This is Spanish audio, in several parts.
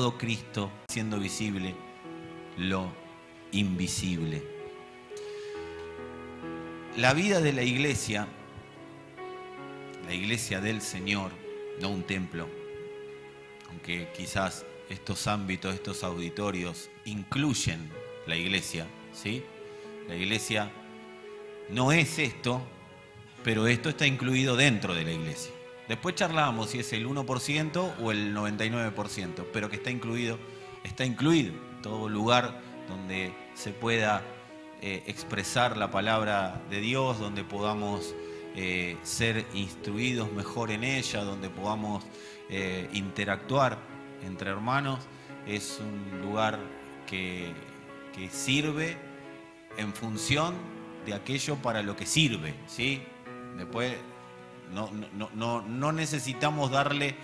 todo Cristo, siendo visible lo invisible. La vida de la iglesia del Señor, no un templo, aunque quizás estos ámbitos, estos auditorios incluyen la iglesia, ¿sí? La iglesia no es esto, pero esto está incluido dentro de la iglesia. Después charlamos si es el 1% o el 99%, pero que está incluido. Todo lugar donde se pueda expresar la palabra de Dios, donde podamos ser instruidos mejor en ella, donde podamos interactuar entre hermanos, es un lugar que sirve en función de aquello para lo que sirve, ¿sí? Después no necesitamos darle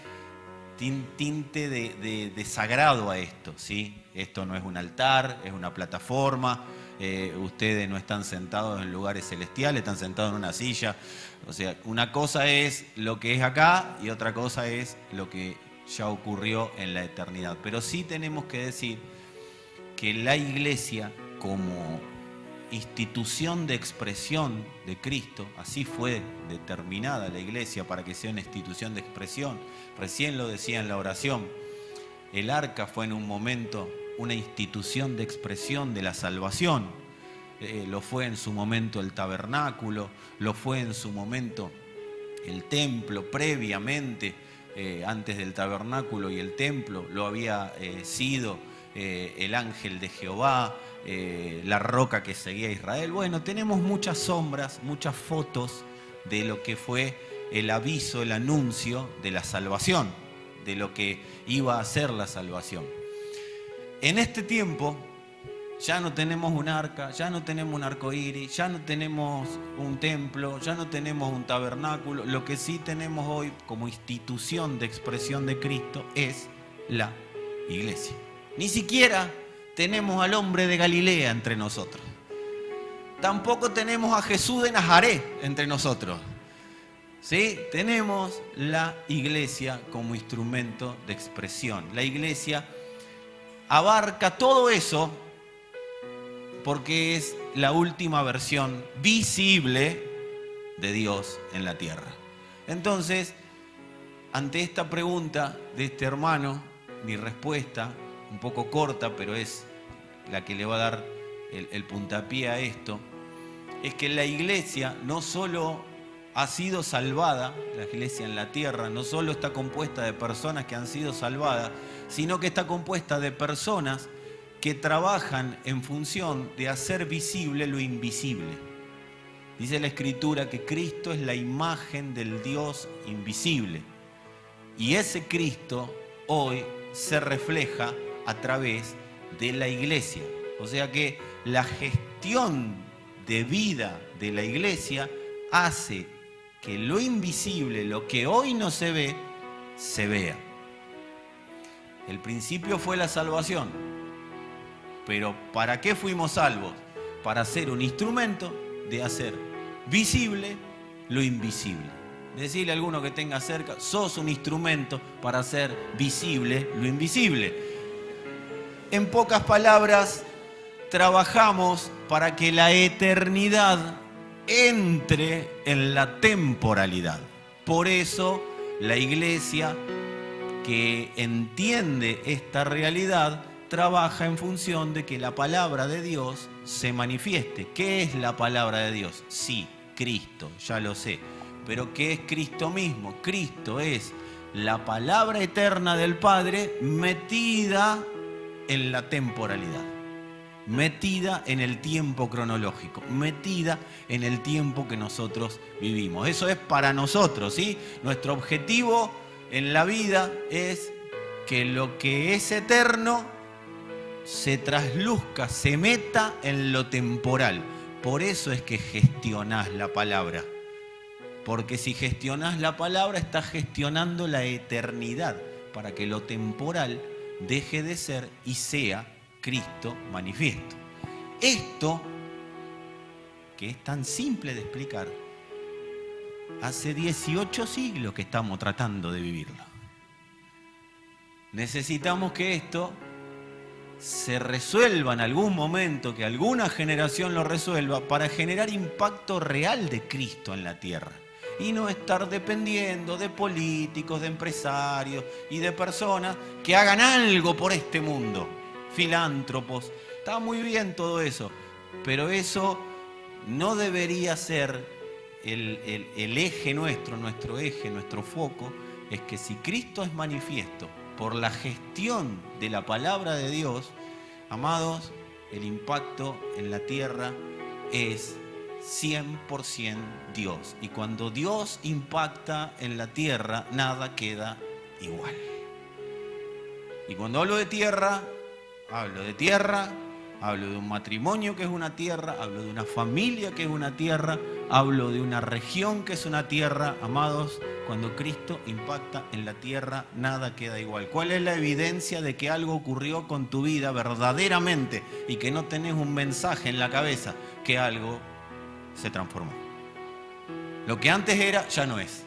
tinte de sagrado a esto, ¿sí? Esto no es un altar, es una plataforma. Ustedes no están sentados en lugares celestiales, están sentados en una silla. O sea, una cosa es lo que es acá y otra cosa es lo que ya ocurrió en la eternidad. Pero sí tenemos que decir que la iglesia, como institución de expresión de Cristo, así fue determinada la iglesia para que sea una institución de expresión. Recién lo decía en la oración, el arca fue en un momento una institución de expresión de la salvación. Lo fue en su momento el tabernáculo, lo fue en su momento el templo previamente, antes del tabernáculo y el templo, lo había sido el ángel de Jehová, la roca que seguía a Israel. Bueno, tenemos muchas sombras, muchas fotos de lo que fue el aviso, el anuncio de la salvación, de lo que iba a ser la salvación. En este tiempo ya no tenemos un arca, ya no tenemos un arco iris, ya no tenemos un templo, ya no tenemos un tabernáculo. Lo que sí tenemos hoy como institución de expresión de Cristo es la iglesia. Ni siquiera tenemos al hombre de Galilea entre nosotros. Tampoco tenemos a Jesús de Nazaret entre nosotros. ¿Sí? Tenemos la iglesia como instrumento de expresión. La iglesia abarca todo eso porque es la última versión visible de Dios en la tierra. Entonces, ante esta pregunta de este hermano, mi respuesta, un poco corta, pero es la que le va a dar el puntapié a esto, es que la iglesia no solo ha sido salvada, la iglesia en la tierra no solo está compuesta de personas que han sido salvadas, sino que está compuesta de personas que trabajan en función de hacer visible lo invisible. Dice la Escritura que Cristo es la imagen del Dios invisible. Y ese Cristo hoy se refleja a través de la iglesia. O sea que la gestión de vida de la iglesia hace que lo invisible, lo que hoy no se ve, se vea. El principio fue la salvación. Pero ¿para qué fuimos salvos? Para ser un instrumento de hacer visible lo invisible. Decirle a alguno que tenga cerca, sos un instrumento para hacer visible lo invisible. En pocas palabras, trabajamos para que la eternidad entre en la temporalidad. Por eso la iglesia que entiende esta realidad trabaja en función de que la palabra de Dios se manifieste. ¿Qué es la palabra de Dios? Sí, Cristo, ya lo sé. Pero ¿qué es Cristo mismo? Cristo es la palabra eterna del Padre metida en la temporalidad, metida en el tiempo cronológico, metida en el tiempo que nosotros vivimos. Eso es para nosotros, ¿sí? Nuestro objetivo en la vida es que lo que es eterno se trasluzca, se meta en lo temporal. Por eso es que gestionás la palabra. Porque si gestionás la palabra, estás gestionando la eternidad para que lo temporal deje de ser y sea Cristo manifiesto. Esto, que es tan simple de explicar, hace 18 siglos que estamos tratando de vivirlo. necesitamos que esto se resuelva en algún momento, que alguna generación lo resuelva, para generar impacto real de Cristo en la tierra. Y no estar dependiendo de políticos, de empresarios y de personas que hagan algo por este mundo. Filántropos. Está muy bien todo eso, pero eso no debería ser el eje nuestro eje, nuestro foco. Es que si Cristo es manifiesto por la gestión de la palabra de Dios, amados, el impacto en la tierra es 100% Dios. Y cuando Dios impacta en la tierra, nada queda igual. Y cuando hablo de tierra, hablo de un matrimonio que es una tierra, hablo de una familia que es una tierra, hablo de una región que es una tierra. Amados, cuando Cristo impacta en la tierra, nada queda igual. ¿Cuál es la evidencia de que algo ocurrió con tu vida verdaderamente y que no tenés un mensaje en la cabeza que algo se transformó? Lo que antes era, ya no es.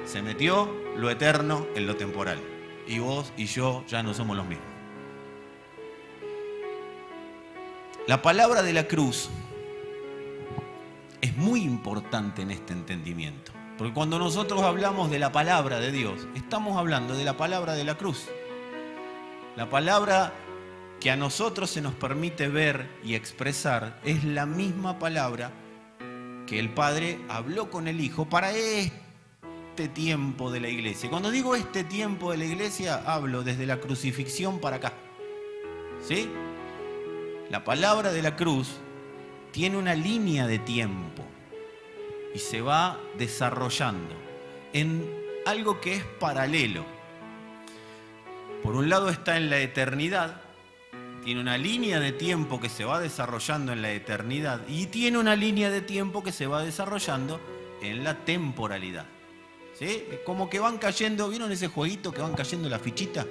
Se metió lo eterno en lo temporal. Y vos y yo ya no somos los mismos. La palabra de la cruz es muy importante en este entendimiento. Porque cuando nosotros hablamos de la palabra de Dios, estamos hablando de la palabra de la cruz. La palabra que a nosotros se nos permite ver y expresar es la misma palabra que el Padre habló con el Hijo para este tiempo de la iglesia. Cuando digo este tiempo de la iglesia, hablo desde la crucifixión para acá. ¿Sí? La palabra de la cruz tiene una línea de tiempo y se va desarrollando en algo que es paralelo. Por un lado está en la eternidad, tiene una línea de tiempo que se va desarrollando en la eternidad y tiene una línea de tiempo que se va desarrollando en la temporalidad. ¿Sí? Como que van cayendo, ¿vieron ese jueguito que van cayendo las fichitas?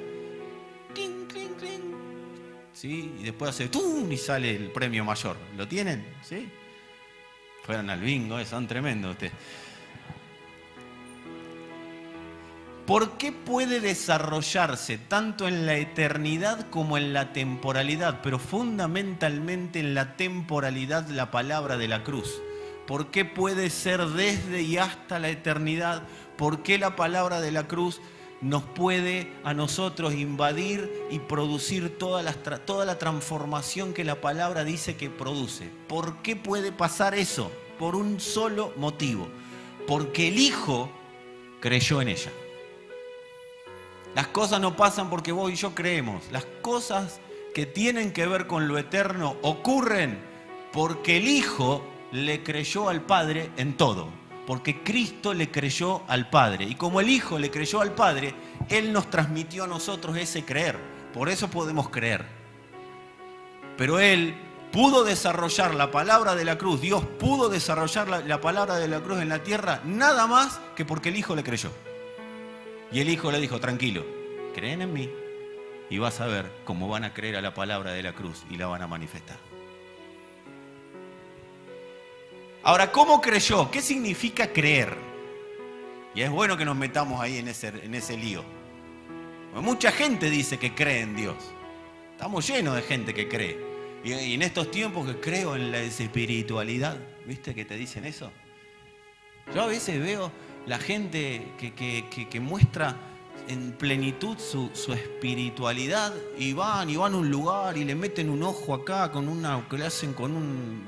Cling, cling, cling. ¿Sí? Y después hace ¡tum! Y sale el premio mayor. ¿Lo tienen? ¿Sí? Fueron al bingo, son tremendos ustedes. ¿Por qué puede desarrollarse tanto en la eternidad como en la temporalidad? Pero fundamentalmente en la temporalidad la palabra de la cruz. ¿Por qué puede ser desde y hasta la eternidad? ¿Por qué la palabra de la cruz nos puede a nosotros invadir y producir toda la transformación que la palabra dice que produce? ¿Por qué puede pasar eso? Por un solo motivo. Porque el Hijo creyó en ella. Las cosas no pasan porque vos y yo creemos. Las cosas que tienen que ver con lo eterno ocurren porque el Hijo le creyó al Padre en todo. Porque Cristo le creyó al Padre. Y como el Hijo le creyó al Padre, Él nos transmitió a nosotros ese creer. Por eso podemos creer. Pero Él pudo desarrollar la palabra de la cruz. Dios pudo desarrollar la palabra de la cruz en la tierra nada más que porque el Hijo le creyó. Y el Hijo le dijo, tranquilo, creen en mí y vas a ver cómo van a creer a la palabra de la cruz y la van a manifestar. Ahora, ¿cómo creyó? ¿Qué significa creer? Y es bueno que nos metamos ahí en ese lío. Porque mucha gente dice que cree en Dios. Estamos llenos de gente que cree. Y en estos tiempos que creo en la espiritualidad, ¿viste que te dicen eso? Yo a veces veo la gente que muestra en plenitud su espiritualidad y van a un lugar y le meten un ojo acá con una que le hacen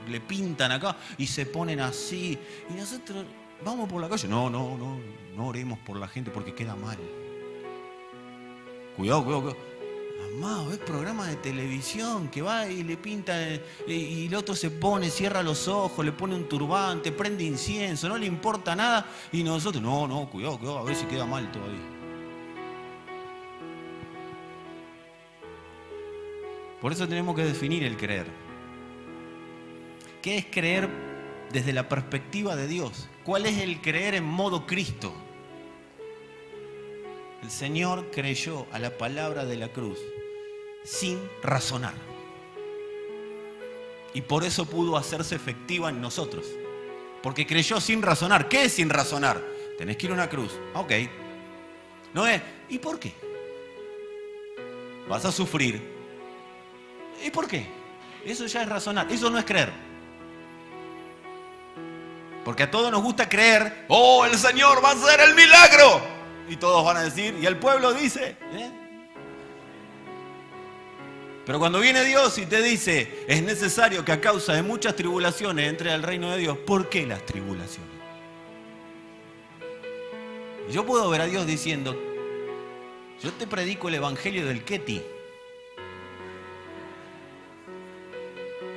le pintan acá y se ponen así y nosotros vamos por la calle, no oremos por la gente porque queda mal. Cuidado. Amado, es programa de televisión que va y le pinta y el otro se pone, cierra los ojos, le pone un turbante, prende incienso, no le importa nada y nosotros, no, cuidado, a ver si queda mal todavía. Por eso tenemos que definir el creer. ¿Qué es creer desde la perspectiva de Dios? ¿Cuál es el creer en modo Cristo? El Señor creyó a la palabra de la cruz sin razonar. Y por eso pudo hacerse efectiva en nosotros. Porque creyó sin razonar. ¿Qué es sin razonar? Tenés que ir a una cruz. Ok. No es, ¿y por qué? vas a sufrir. ¿Y por qué? Eso ya es razonar, eso no es creer. Porque a todos nos gusta creer, ¡oh, el Señor va a hacer el milagro! Y todos van a decir, y el pueblo dice, Pero cuando viene Dios y te dice, es necesario que a causa de muchas tribulaciones entre al reino de Dios, ¿por qué las tribulaciones? Yo puedo ver a Dios diciendo, yo te predico el evangelio del Keti.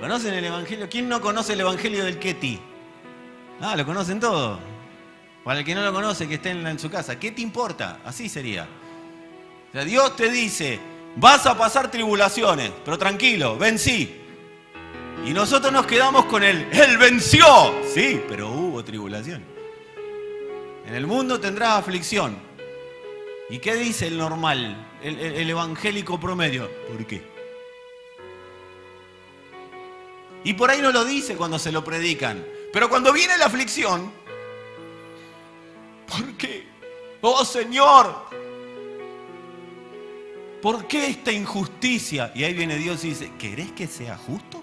¿Conocen el evangelio? ¿Quién no conoce el evangelio del Keti? Ah, lo conocen todos. Para el que no lo conoce, que esté en su casa. ¿Qué te importa? Así sería. O sea, Dios te dice, vas a pasar tribulaciones, pero tranquilo, vencí. Y nosotros nos quedamos con él venció. Sí, pero hubo tribulación. En el mundo tendrás aflicción. ¿Y qué dice el normal, el evangélico promedio? ¿Por qué? Y por ahí no lo dice cuando se lo predican. Pero cuando viene la aflicción, ¿por qué? ¡Oh, Señor! ¿Por qué esta injusticia? Y ahí viene Dios y dice, ¿querés que sea justo?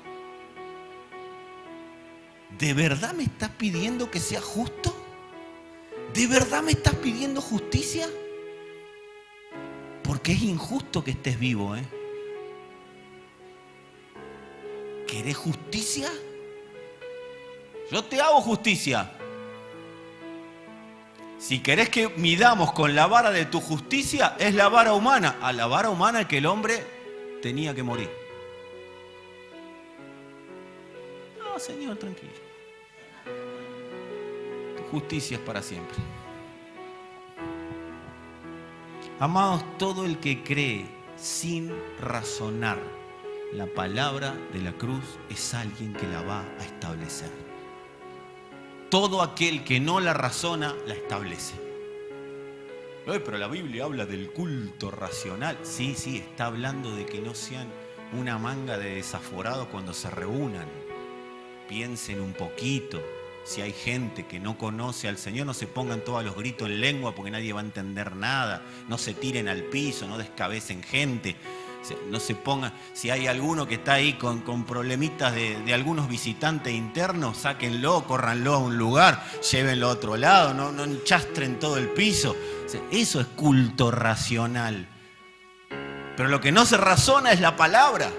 ¿De verdad me estás pidiendo que sea justo? ¿De verdad me estás pidiendo justicia? Porque es injusto que estés vivo, ¿eh? ¿Querés justicia? Yo te hago justicia. Si querés que midamos con la vara de tu justicia, es la vara humana. A la vara humana que el hombre tenía que morir. No, Señor, tranquilo. Tu justicia es para siempre. Amados, todo el que cree sin razonar la palabra de la cruz es alguien que la va a establecer. Todo aquel que no la razona, la establece. Pero la Biblia habla del culto racional. Sí, está hablando de que no sean una manga de desaforados cuando se reúnan. Piensen un poquito. Si hay gente que no conoce al Señor, no se pongan todos los gritos en lengua porque nadie va a entender nada. No se tiren al piso, no descabecen gente. No se pongan, si hay alguno que está ahí con problemitas de algunos visitantes internos, sáquenlo, córranlo a un lugar, llévenlo a otro lado, no enchastren todo el piso. Eso es culto racional. Pero lo que no se razona es la palabra.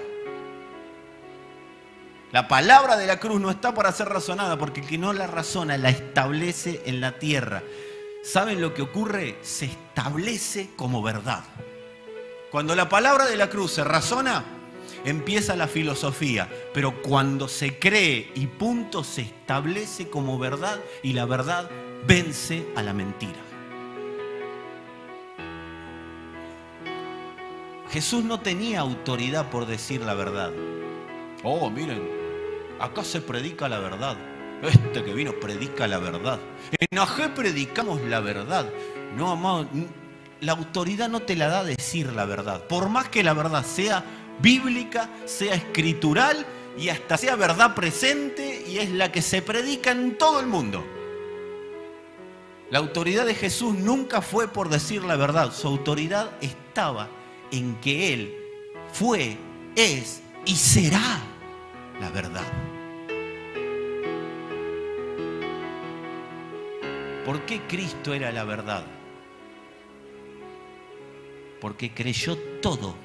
La palabra de la cruz no está para ser razonada, porque el que no la razona la establece en la tierra. ¿Saben lo que ocurre? Se establece como verdad. Cuando la palabra de la cruz se razona, empieza la filosofía. Pero cuando se cree y punto, se establece como verdad y la verdad vence a la mentira. Jesús no tenía autoridad por decir la verdad. Oh, miren, acá se predica la verdad. Este que vino predica la verdad. En Ajé predicamos la verdad. No, amado, la autoridad no te la da decir la verdad. Por más que la verdad sea bíblica, sea escritural y hasta sea verdad presente y es la que se predica en todo el mundo. La autoridad de Jesús nunca fue por decir la verdad. Su autoridad estaba en que Él fue, es y será la verdad. ¿Por qué Cristo era la verdad? Porque creyó todo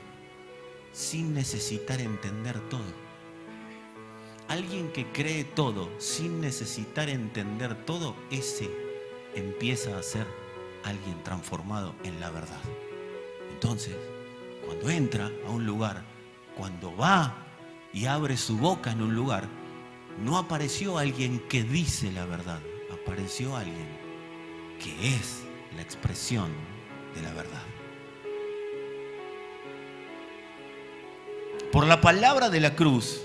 sin necesitar entender todo. Alguien que cree todo sin necesitar entender todo, ese empieza a ser alguien transformado en la verdad. Entonces, cuando entra a un lugar, cuando va y abre su boca en un lugar, no apareció alguien que dice la verdad, apareció alguien que es la expresión de la verdad. Por la palabra de la cruz,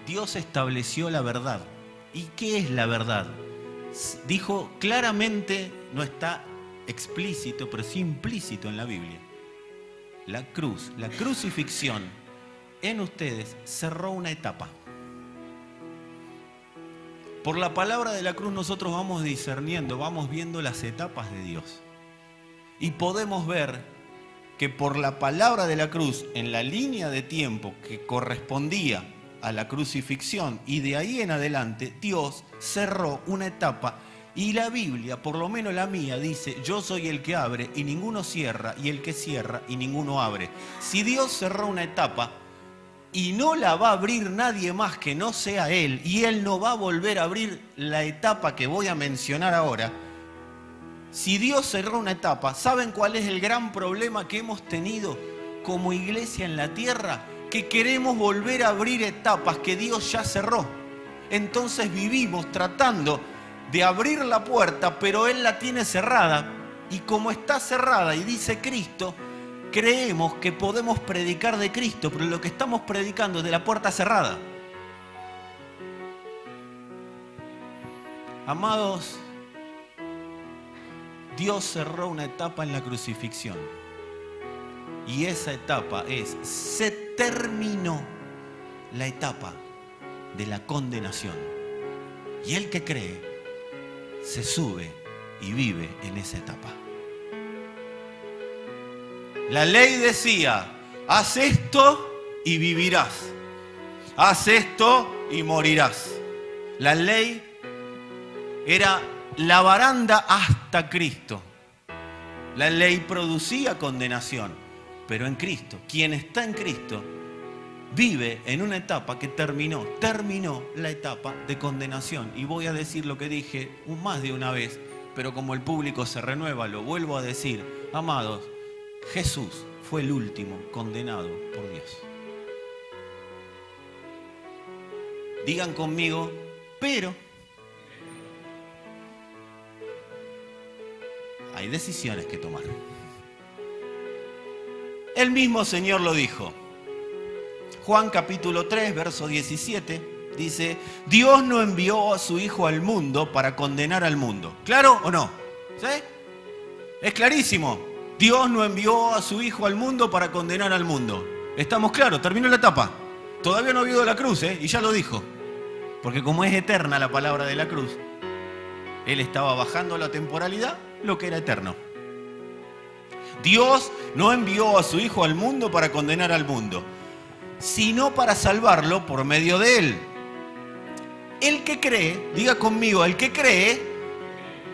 Dios estableció la verdad. ¿Y qué es la verdad? Dijo claramente, no está explícito, pero sí implícito en la Biblia. La cruz, la crucifixión en ustedes cerró una etapa. Por la palabra de la cruz nosotros vamos discerniendo, vamos viendo las etapas de Dios. Y podemos ver que por la palabra de la cruz, en la línea de tiempo que correspondía a la crucifixión, y de ahí en adelante, Dios cerró una etapa. Y la Biblia, por lo menos la mía, dice: yo soy el que abre y ninguno cierra, y el que cierra y ninguno abre. Si Dios cerró una etapa y no la va a abrir nadie más que no sea Él, y Él no va a volver a abrir la etapa que voy a mencionar ahora. Si Dios cerró una etapa, ¿saben cuál es el gran problema que hemos tenido como iglesia en la tierra? Que queremos volver a abrir etapas que Dios ya cerró. Entonces vivimos tratando de abrir la puerta, pero Él la tiene cerrada. Y como está cerrada y dice Cristo, creemos que podemos predicar de Cristo, pero lo que estamos predicando es de la puerta cerrada. Amados, Dios cerró una etapa en la crucifixión. Y esa etapa se terminó la etapa de la condenación. Y el que cree se sube y vive en esa etapa. La ley decía: haz esto y vivirás. Haz esto y morirás. La ley era la baranda hasta Cristo. La ley producía condenación, pero en Cristo, quien está en Cristo, vive en una etapa que terminó la etapa de condenación. Y voy a decir lo que dije más de una vez, pero como el público se renueva, lo vuelvo a decir. Amados, Jesús fue el último condenado por Dios. Digan conmigo, pero hay decisiones que tomar. El mismo Señor lo dijo. Juan capítulo 3, verso 17, dice: Dios no envió a su Hijo al mundo para condenar al mundo. ¿Claro o no? ¿Sí? Es clarísimo. Dios no envió a su Hijo al mundo para condenar al mundo. ¿Estamos claros? Terminó la etapa. Todavía no ha habido la cruz, y ya lo dijo. Porque como es eterna la palabra de la cruz, Él estaba bajando la temporalidad, lo que era eterno. Dios no envió a su Hijo al mundo para condenar al mundo, sino para salvarlo por medio de Él. El que cree, diga conmigo, el que cree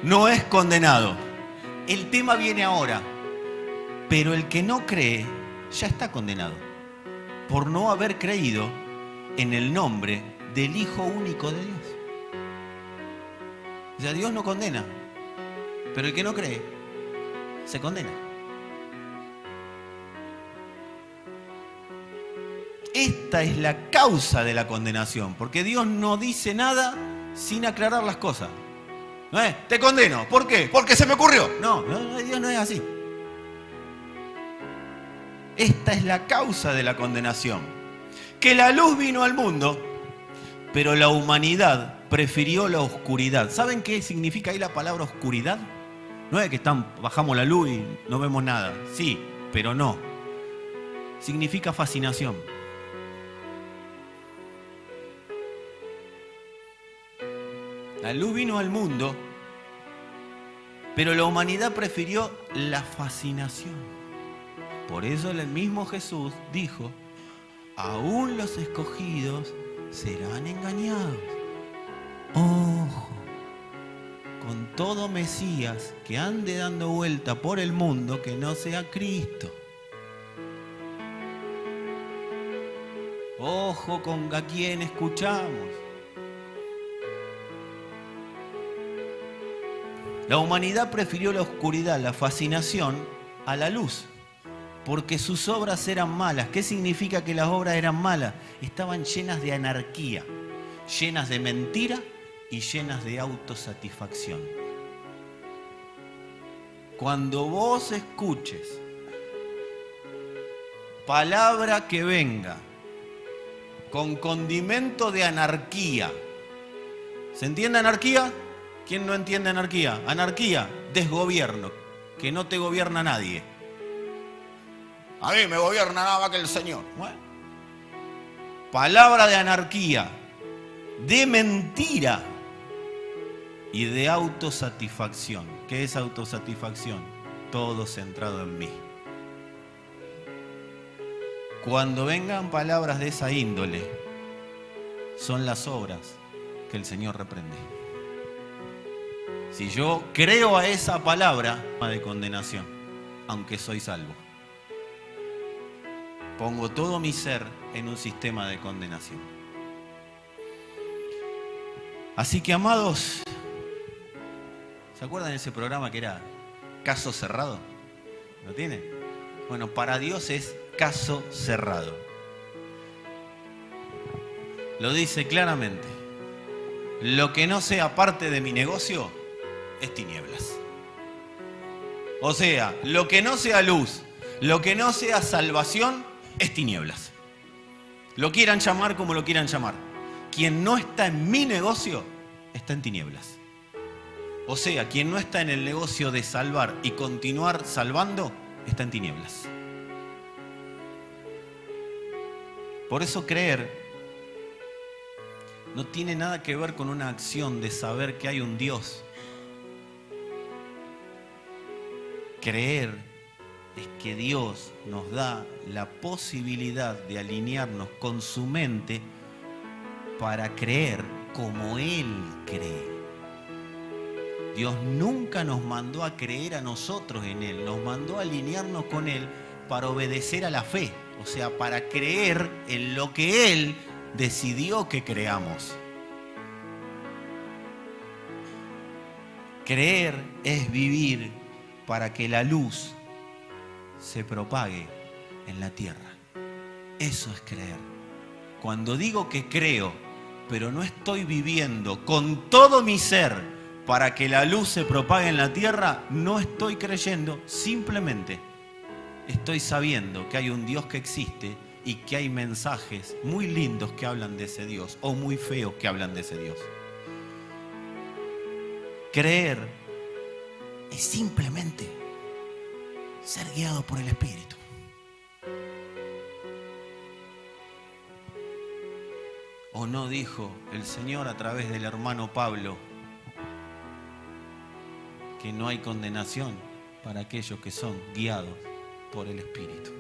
no es condenado. El tema viene ahora. Pero el que no cree ya está condenado por no haber creído en el nombre del Hijo único de Dios. O sea, Dios no condena, pero el que no cree se condena. Esta es la causa de la condenación, porque Dios no dice nada sin aclarar las cosas. ¿No es? Te condeno. ¿Por qué? Porque se me ocurrió. No, Dios no es así. Esta es la causa de la condenación. Que la luz vino al mundo, pero la humanidad prefirió la oscuridad. ¿Saben qué significa ahí la palabra oscuridad? No es que bajamos la luz y no vemos nada. Sí, pero no. Significa fascinación. La luz vino al mundo, pero la humanidad prefirió la fascinación. Por eso el mismo Jesús dijo: aún los escogidos serán engañados. Ojo, con todo Mesías que ande dando vuelta por el mundo que no sea Cristo. Ojo con a quién escuchamos. La humanidad prefirió la oscuridad, la fascinación, a la luz, porque sus obras eran malas. ¿Qué significa que las obras eran malas? Estaban llenas de anarquía, llenas de mentira y llenas de autosatisfacción. Cuando vos escuches palabra que venga con condimento de anarquía, ¿se entiende anarquía? ¿Quién no entiende anarquía? Anarquía, desgobierno, que no te gobierna nadie. A mí me gobierna nada más que el Señor. Bueno. Palabra de anarquía, de mentira y de autosatisfacción. ¿Qué es autosatisfacción? Todo centrado en mí. Cuando vengan palabras de esa índole, son las obras que el Señor reprende. Si yo creo a esa palabra de condenación, aunque soy salvo, pongo todo mi ser en un sistema de condenación. Así que, amados, ¿se acuerdan de ese programa que era Caso Cerrado? ¿Lo tiene? Bueno, para Dios es caso cerrado. Lo dice claramente. Lo que no sea parte de mi negocio es tinieblas. O sea, lo que no sea luz, lo que no sea salvación, es tinieblas. Lo quieran llamar como lo quieran llamar. Quien no está en mi negocio, está en tinieblas. O sea, quien no está en el negocio de salvar y continuar salvando, está en tinieblas. Por eso creer no tiene nada que ver con una acción de saber que hay un Dios. Creer es que Dios nos da la posibilidad de alinearnos con su mente para creer como Él cree. Dios nunca nos mandó a creer a nosotros en Él, nos mandó a alinearnos con Él para obedecer a la fe, o sea, para creer en lo que Él decidió que creamos. Creer es vivir para que la luz se propague en la tierra. Eso es creer. Cuando digo que creo, pero no estoy viviendo con todo mi ser para que la luz se propague en la tierra, no estoy creyendo, simplemente estoy sabiendo que hay un Dios que existe y que hay mensajes muy lindos que hablan de ese Dios o muy feos que hablan de ese Dios. Creer es simplemente ser guiado por el Espíritu. ¿O no dijo el Señor a través del hermano Pablo que no hay condenación para aquellos que son guiados por el Espíritu?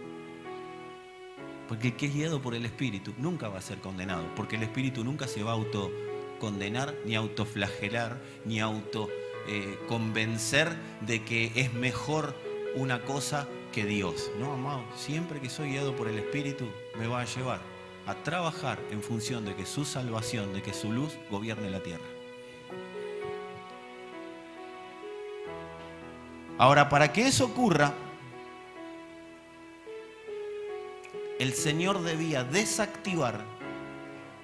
Porque el que es guiado por el Espíritu nunca va a ser condenado, porque el Espíritu nunca se va a autocondenar, ni autoflagelar, ni convencer de que es mejor una cosa que Dios. No, amado, siempre que soy guiado por el Espíritu me va a llevar a trabajar en función de que su salvación, de que su luz gobierne la tierra. Ahora, para que eso ocurra, el Señor debía desactivar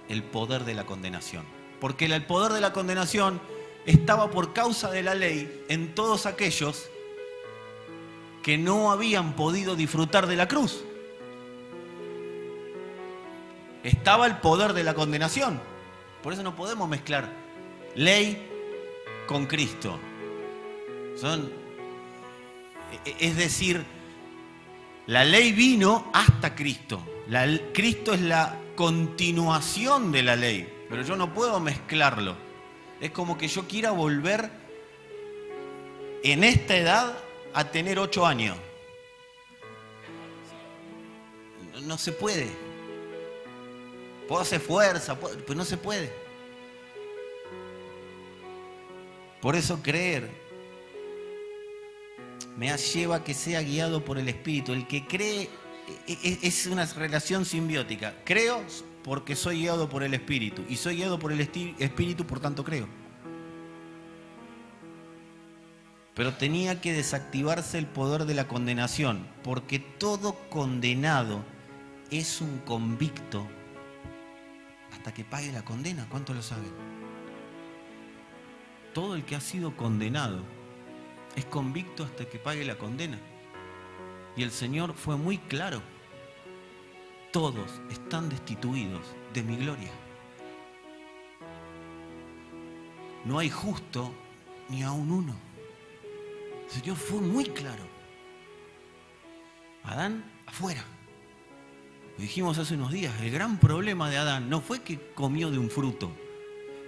el poder de la condenación. Porque el poder de la condenación estaba por causa de la ley en todos aquellos que no habían podido disfrutar de la cruz. Estaba el poder de la condenación. Por eso no podemos mezclar ley con Cristo. Es decir, la ley vino hasta Cristo. Cristo es la continuación de la ley, pero yo no puedo mezclarlo. Es como que yo quiera volver en esta edad a tener 8 años. No se puede. Puedo hacer fuerza, pero no se puede. Por eso creer me lleva a que sea guiado por el Espíritu. El que cree es una relación simbiótica. Creo porque soy guiado por el Espíritu. Y soy guiado por el Espíritu, por tanto creo. Pero tenía que desactivarse el poder de la condenación. Porque todo condenado es un convicto hasta que pague la condena. ¿Cuántos lo saben? Todo el que ha sido condenado es convicto hasta que pague la condena. Y el Señor fue muy claro. Todos están destituidos de mi gloria. No hay justo ni aun uno. El Señor fue muy claro. Adán afuera. Lo dijimos hace unos días, el gran problema de Adán no fue que comió de un fruto.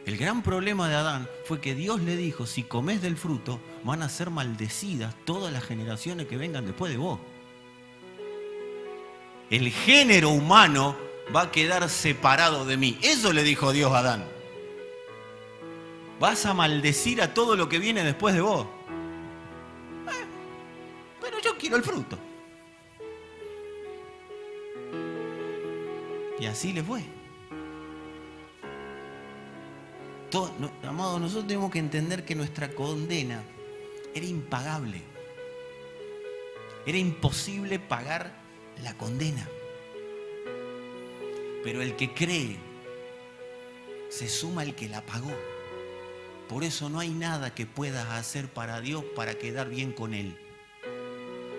El gran problema de Adán fue que Dios le dijo, si comes del fruto, van a ser maldecidas todas las generaciones que vengan después de vos. el género humano va a quedar separado de mí. Eso le dijo Dios a Adán. Vas a maldecir a todo lo que viene después de vos. Pero yo quiero el fruto. Y así le fue. Amados, nosotros tenemos que entender que nuestra condena era impagable. Era imposible pagar la condena. Pero el que cree, se suma el que la pagó. Por eso no hay nada que puedas hacer para Dios para quedar bien con Él.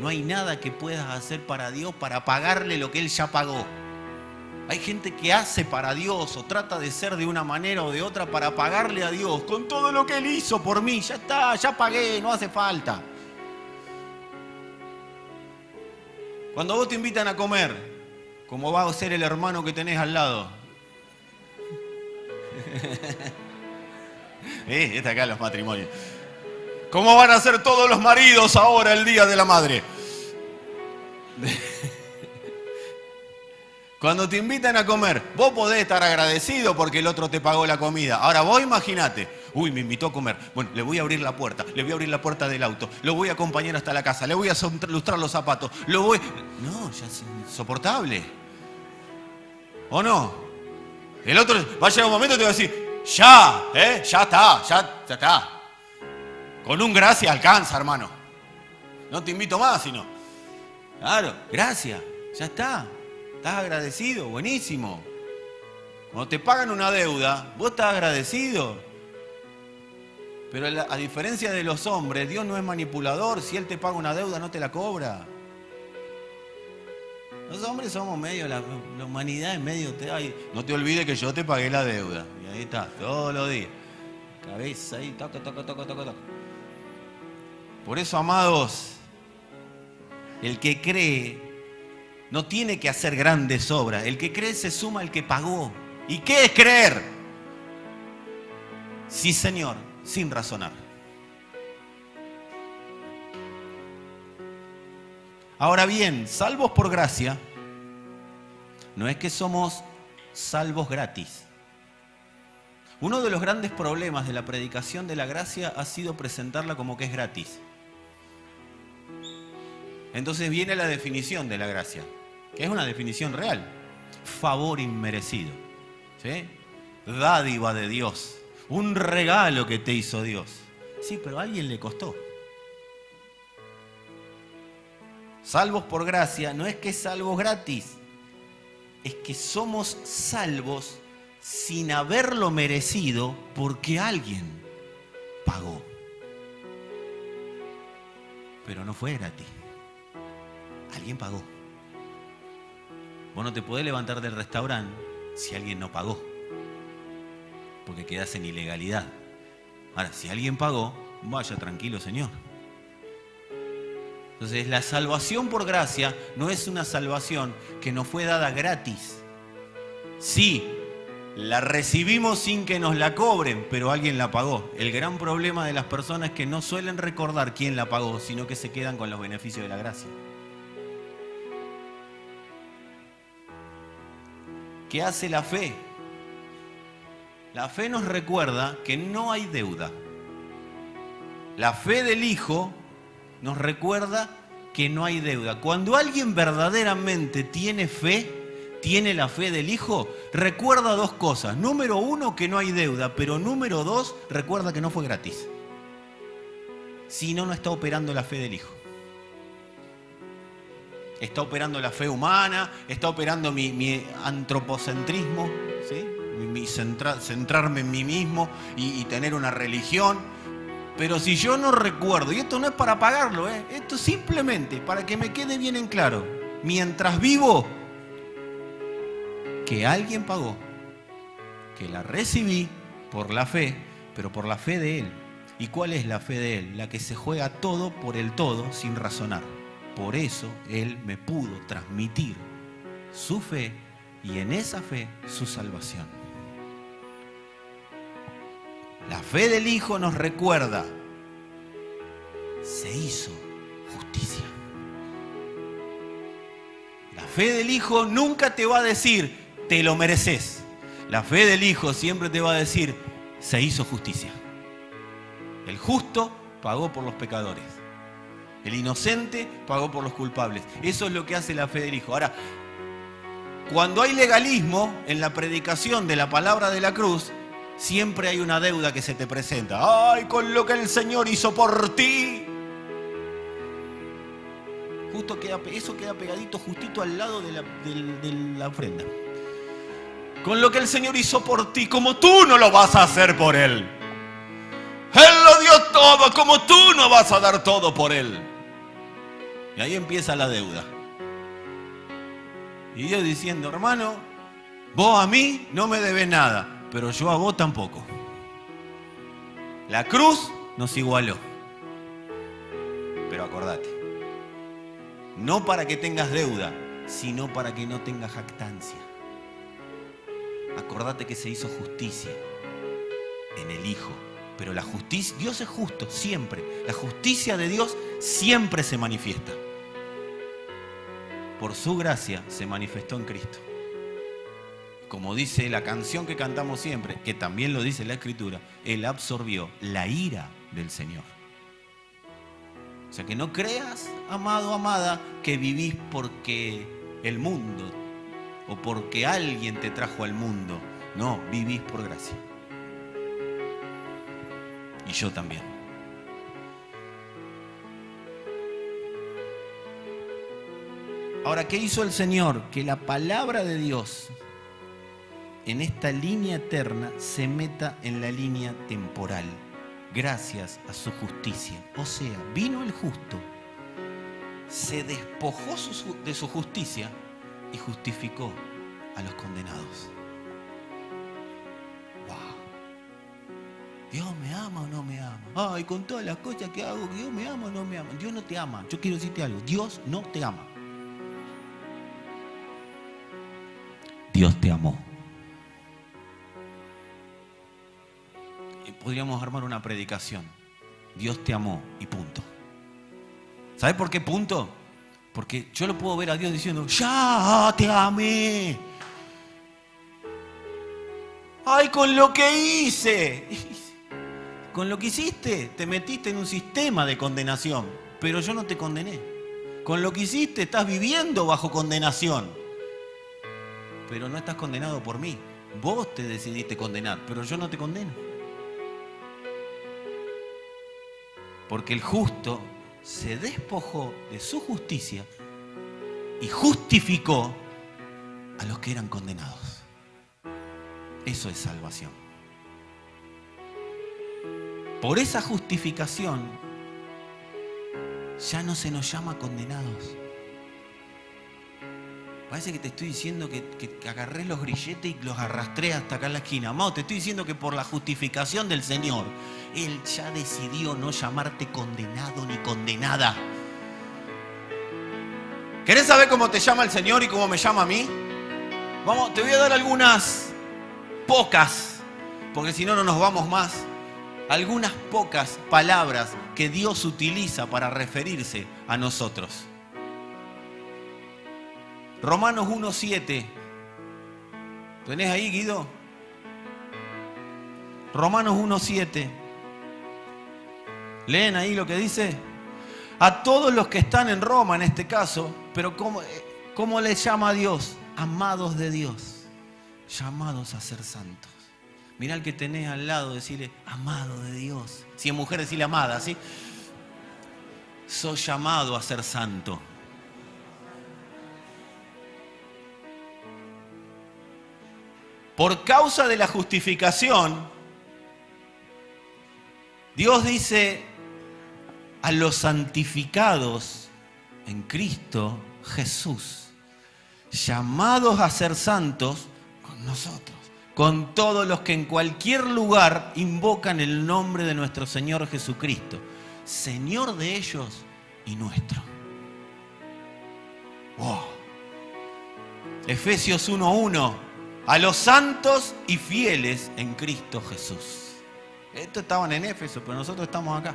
No hay nada que puedas hacer para Dios para pagarle lo que Él ya pagó. Hay gente que hace para Dios o trata de ser de una manera o de otra para pagarle a Dios con todo lo que Él hizo por mí. Ya está, ya pagué, no hace falta. Cuando vos te invitan a comer, como va a ser el hermano que tenés al lado. Está acá los matrimonios. ¿Cómo van a ser todos los maridos ahora el Día de la Madre? Cuando te invitan a comer, vos podés estar agradecido porque el otro te pagó la comida. Ahora vos imaginate, me invitó a comer. Bueno, le voy a abrir la puerta, le voy a abrir la puerta del auto, lo voy a acompañar hasta la casa, le voy a lustrar los zapatos, No, ya es insoportable. ¿O no? El otro va a llegar un momento y te va a decir, ya está. Con un gracias alcanza, hermano. No te invito más, sino. Claro, gracias, ya está. ¿Estás agradecido? Buenísimo. Cuando te pagan una deuda, vos estás agradecido. Pero a diferencia de los hombres, Dios no es manipulador. Si Él te paga una deuda, no te la cobra. Los hombres somos medio, la humanidad es medio... no te olvides que yo te pagué la deuda. Y ahí está, todos los días. Cabeza ahí, toca. Por eso, amados, el que cree no tiene que hacer grandes obras. El que cree se suma al que pagó. ¿Y qué es creer? Sí, Señor, sin razonar. Ahora bien, salvos por gracia, no es que somos salvos gratis. Uno de los grandes problemas de la predicación de la gracia ha sido presentarla como que es gratis. Entonces viene la definición de la gracia, que es una definición real. Favor inmerecido, ¿sí? Dádiva de Dios, un regalo que te hizo Dios. Sí, pero a alguien le costó. Salvos por gracia no es que salvos gratis, es que somos salvos sin haberlo merecido porque alguien pagó. Pero no fue gratis. Alguien pagó. Vos no te podés levantar del restaurante si alguien no pagó, porque quedás en ilegalidad. Ahora, si alguien pagó, vaya tranquilo, Señor. Entonces, la salvación por gracia no es una salvación que nos fue dada gratis. Sí, la recibimos sin que nos la cobren, pero alguien la pagó. El gran problema de las personas es que no suelen recordar quién la pagó, sino que se quedan con los beneficios de la gracia. ¿Qué hace la fe? La fe nos recuerda que no hay deuda. La fe del Hijo nos recuerda que no hay deuda. Cuando alguien verdaderamente tiene fe, tiene la fe del Hijo, recuerda dos cosas. Número uno, que no hay deuda, pero número dos, recuerda que no fue gratis. Si no, no está operando la fe del Hijo. Está operando la fe humana, está operando mi antropocentrismo, ¿sí? Centrarme en mí mismo y tener una religión. Pero si yo no recuerdo, y esto no es para pagarlo, esto es simplemente para que me quede bien en claro, mientras vivo, que alguien pagó, que la recibí por la fe, pero por la fe de Él. ¿Y cuál es la fe de Él? La que se juega todo por el todo sin razonar. Por eso Él me pudo transmitir su fe y en esa fe su salvación. La fe del Hijo nos recuerda, se hizo justicia. La fe del Hijo nunca te va a decir, te lo mereces. La fe del Hijo siempre te va a decir, se hizo justicia. El justo pagó por los pecadores. El inocente pagó por los culpables. Eso es lo que hace la fe del Hijo. Ahora, cuando hay legalismo en la predicación de la palabra de la cruz, siempre hay una deuda que se te presenta. ¡Ay, con lo que el Señor hizo por ti! Eso queda pegadito justito al lado de la ofrenda. Con lo que el Señor hizo por ti, como tú no lo vas a hacer por Él. Él lo dio todo, como tú no vas a dar todo por Él. Y ahí empieza la deuda. Y Dios diciendo, hermano, vos a mí no me debes nada, pero yo a vos tampoco. La cruz nos igualó. Pero acordate, no para que tengas deuda, sino para que no tengas jactancia. Acordate que se hizo justicia en el Hijo. Pero la justicia, Dios es justo siempre. La justicia de Dios siempre se manifiesta. Por su gracia se manifestó en Cristo. Como dice la canción que cantamos siempre, que también lo dice la Escritura, Él absorbió la ira del Señor. O sea que no creas, amado, amada, que vivís porque el mundo o porque alguien te trajo al mundo. No, vivís por gracia. Y yo también. Ahora, ¿qué hizo el Señor? Que la palabra de Dios en esta línea eterna se meta en la línea temporal, gracias a su justicia. O sea, vino el justo, se despojó de su justicia y justificó a los condenados. ¡Wow! ¿Dios me ama o no me ama? Ay, con todas las cosas que hago, ¿Dios me ama o no me ama? Dios no te ama. Yo quiero decirte algo, Dios no te ama. Dios te amó. Y podríamos armar una predicación. Dios te amó y punto. ¿Sabes por qué punto? Porque yo lo puedo ver a Dios diciendo, ya te amé. Ay, con lo que hice. Con lo que hiciste, te metiste en un sistema de condenación. Pero yo no te condené. Con lo que hiciste, estás viviendo bajo condenación. Pero no estás condenado por mí. Vos te decidiste condenar, pero yo no te condeno. Porque el justo se despojó de su justicia y justificó a los que eran condenados. Eso es salvación. Por esa justificación ya no se nos llama condenados. Parece que te estoy diciendo que agarré los grilletes y los arrastré hasta acá en la esquina. Amado, te estoy diciendo que por la justificación del Señor, Él ya decidió no llamarte condenado ni condenada. ¿Querés saber cómo te llama el Señor y cómo me llama a mí? Vamos, te voy a dar algunas pocas, porque si no, no nos vamos más. Algunas pocas palabras que Dios utiliza para referirse a nosotros. Romanos 1:7. ¿Tenés ahí, Guido? Romanos 1:7. ¿Leen ahí lo que dice? A todos los que están en Roma en este caso, pero ¿cómo les llama a Dios? Amados de Dios, llamados a ser santos. Mirá al que tenés al lado, decirle, amado de Dios. Si es mujer, decirle amada, ¿sí? Sos llamado a ser santo. Por causa de la justificación, Dios dice a los santificados en Cristo Jesús, llamados a ser santos con nosotros, con todos los que en cualquier lugar invocan el nombre de nuestro Señor Jesucristo, Señor de ellos y nuestro. Wow. Efesios 1:1. A los santos y fieles en Cristo Jesús. Estos estaban en Éfeso, pero nosotros estamos acá.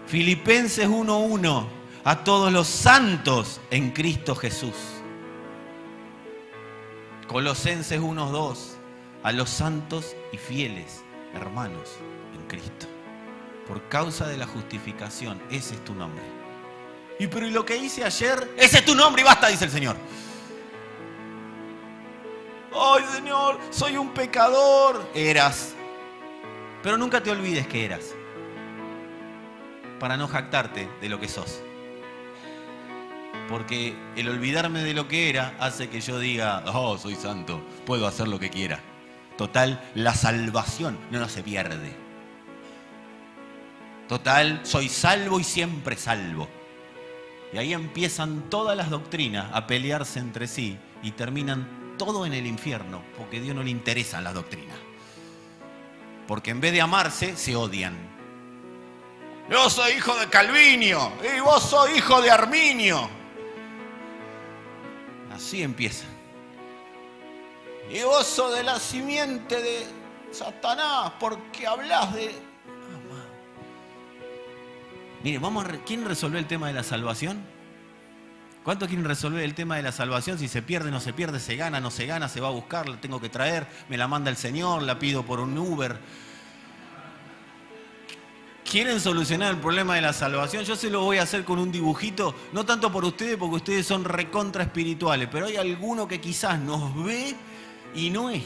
Filipenses 1:1. A todos los santos en Cristo Jesús. Colosenses 1:2, a los santos y fieles hermanos en Cristo. Por causa de la justificación, ese es tu nombre. Y pero ¿y lo que hice ayer? Ese es tu nombre y basta, dice el Señor. Ay, Señor, soy un pecador. Eras. Pero nunca te olvides que eras. Para no jactarte de lo que sos. Porque el olvidarme de lo que era hace que yo diga, oh, soy santo, puedo hacer lo que quiera. Total, la salvación no se pierde. Total, soy salvo y siempre salvo. Y ahí empiezan todas las doctrinas a pelearse entre sí y terminan todo en el infierno, porque a Dios no le interesan las doctrinas. Porque en vez de amarse, se odian. Yo soy hijo de Calvinio y vos sos hijo de Arminio. Así empieza. Y vos sos de la simiente de Satanás porque hablas de... Mire, ¿quién resolvió el tema de la salvación? ¿Cuántos quieren resolver el tema de la salvación? Si se pierde, no se pierde, se gana, no se gana, se va a buscar, la tengo que traer, me la manda el Señor, la pido por un Uber. ¿Quieren solucionar el problema de la salvación? Yo se lo voy a hacer con un dibujito, no tanto por ustedes, porque ustedes son recontra espirituales, pero hay alguno que quizás nos ve y no es.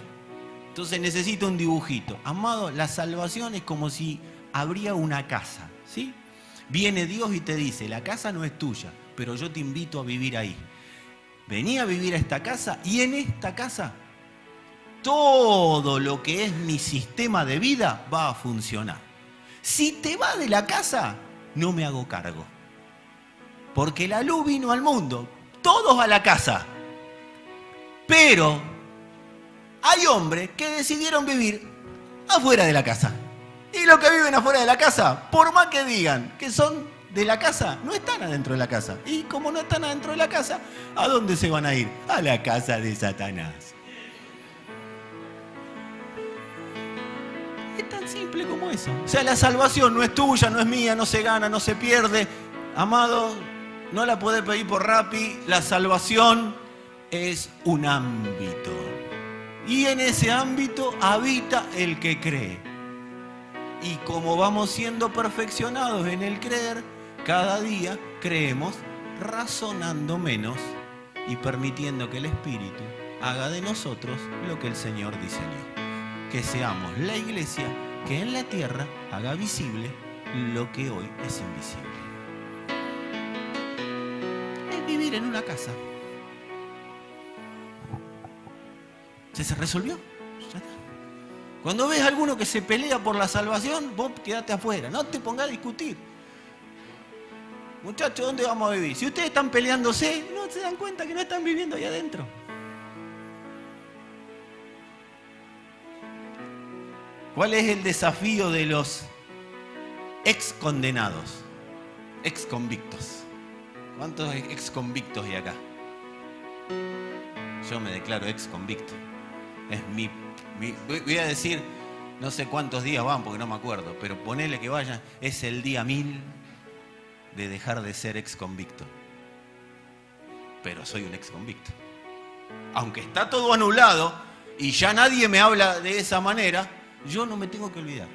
Entonces necesito un dibujito. Amado, la salvación es como si habría una casa, ¿sí? Viene Dios y te dice, la casa no es tuya, pero yo te invito a vivir ahí. Vení a vivir a esta casa y en esta casa todo lo que es mi sistema de vida va a funcionar. Si te vas de la casa, no me hago cargo. Porque la luz vino al mundo, todos a la casa. Pero hay hombres que decidieron vivir afuera de la casa. Y los que viven afuera de la casa, por más que digan que son de la casa, no están adentro de la casa. Y como no están adentro de la casa, ¿a dónde se van a ir? A la casa de Satanás. Es tan simple como eso. O sea, la salvación no es tuya, no es mía, no se gana, no se pierde. Amado, no la podés pedir por Rappi. La salvación es un ámbito. Y en ese ámbito habita el que cree. Y como vamos siendo perfeccionados en el creer, cada día creemos razonando menos y permitiendo que el Espíritu haga de nosotros lo que el Señor diseñó. Que seamos la iglesia que en la tierra haga visible lo que hoy es invisible. Es vivir en una casa. ¿Se resolvió? Ya está. Cuando ves a alguno que se pelea por la salvación, vos quedate afuera, no te pongas a discutir. Muchachos, ¿dónde vamos a vivir? Si ustedes están peleándose, no se dan cuenta que no están viviendo ahí adentro. ¿Cuál es el desafío de los ex condenados? Ex convictos. ¿Cuántos ex convictos hay acá? Yo me declaro ex convicto. Es voy a decir, no sé cuántos días van porque no me acuerdo, pero ponele que vayan, es el día 1000 de dejar de ser ex convicto. Pero soy un ex convicto. Aunque está todo anulado y ya nadie me habla de esa manera, yo no me tengo que olvidar.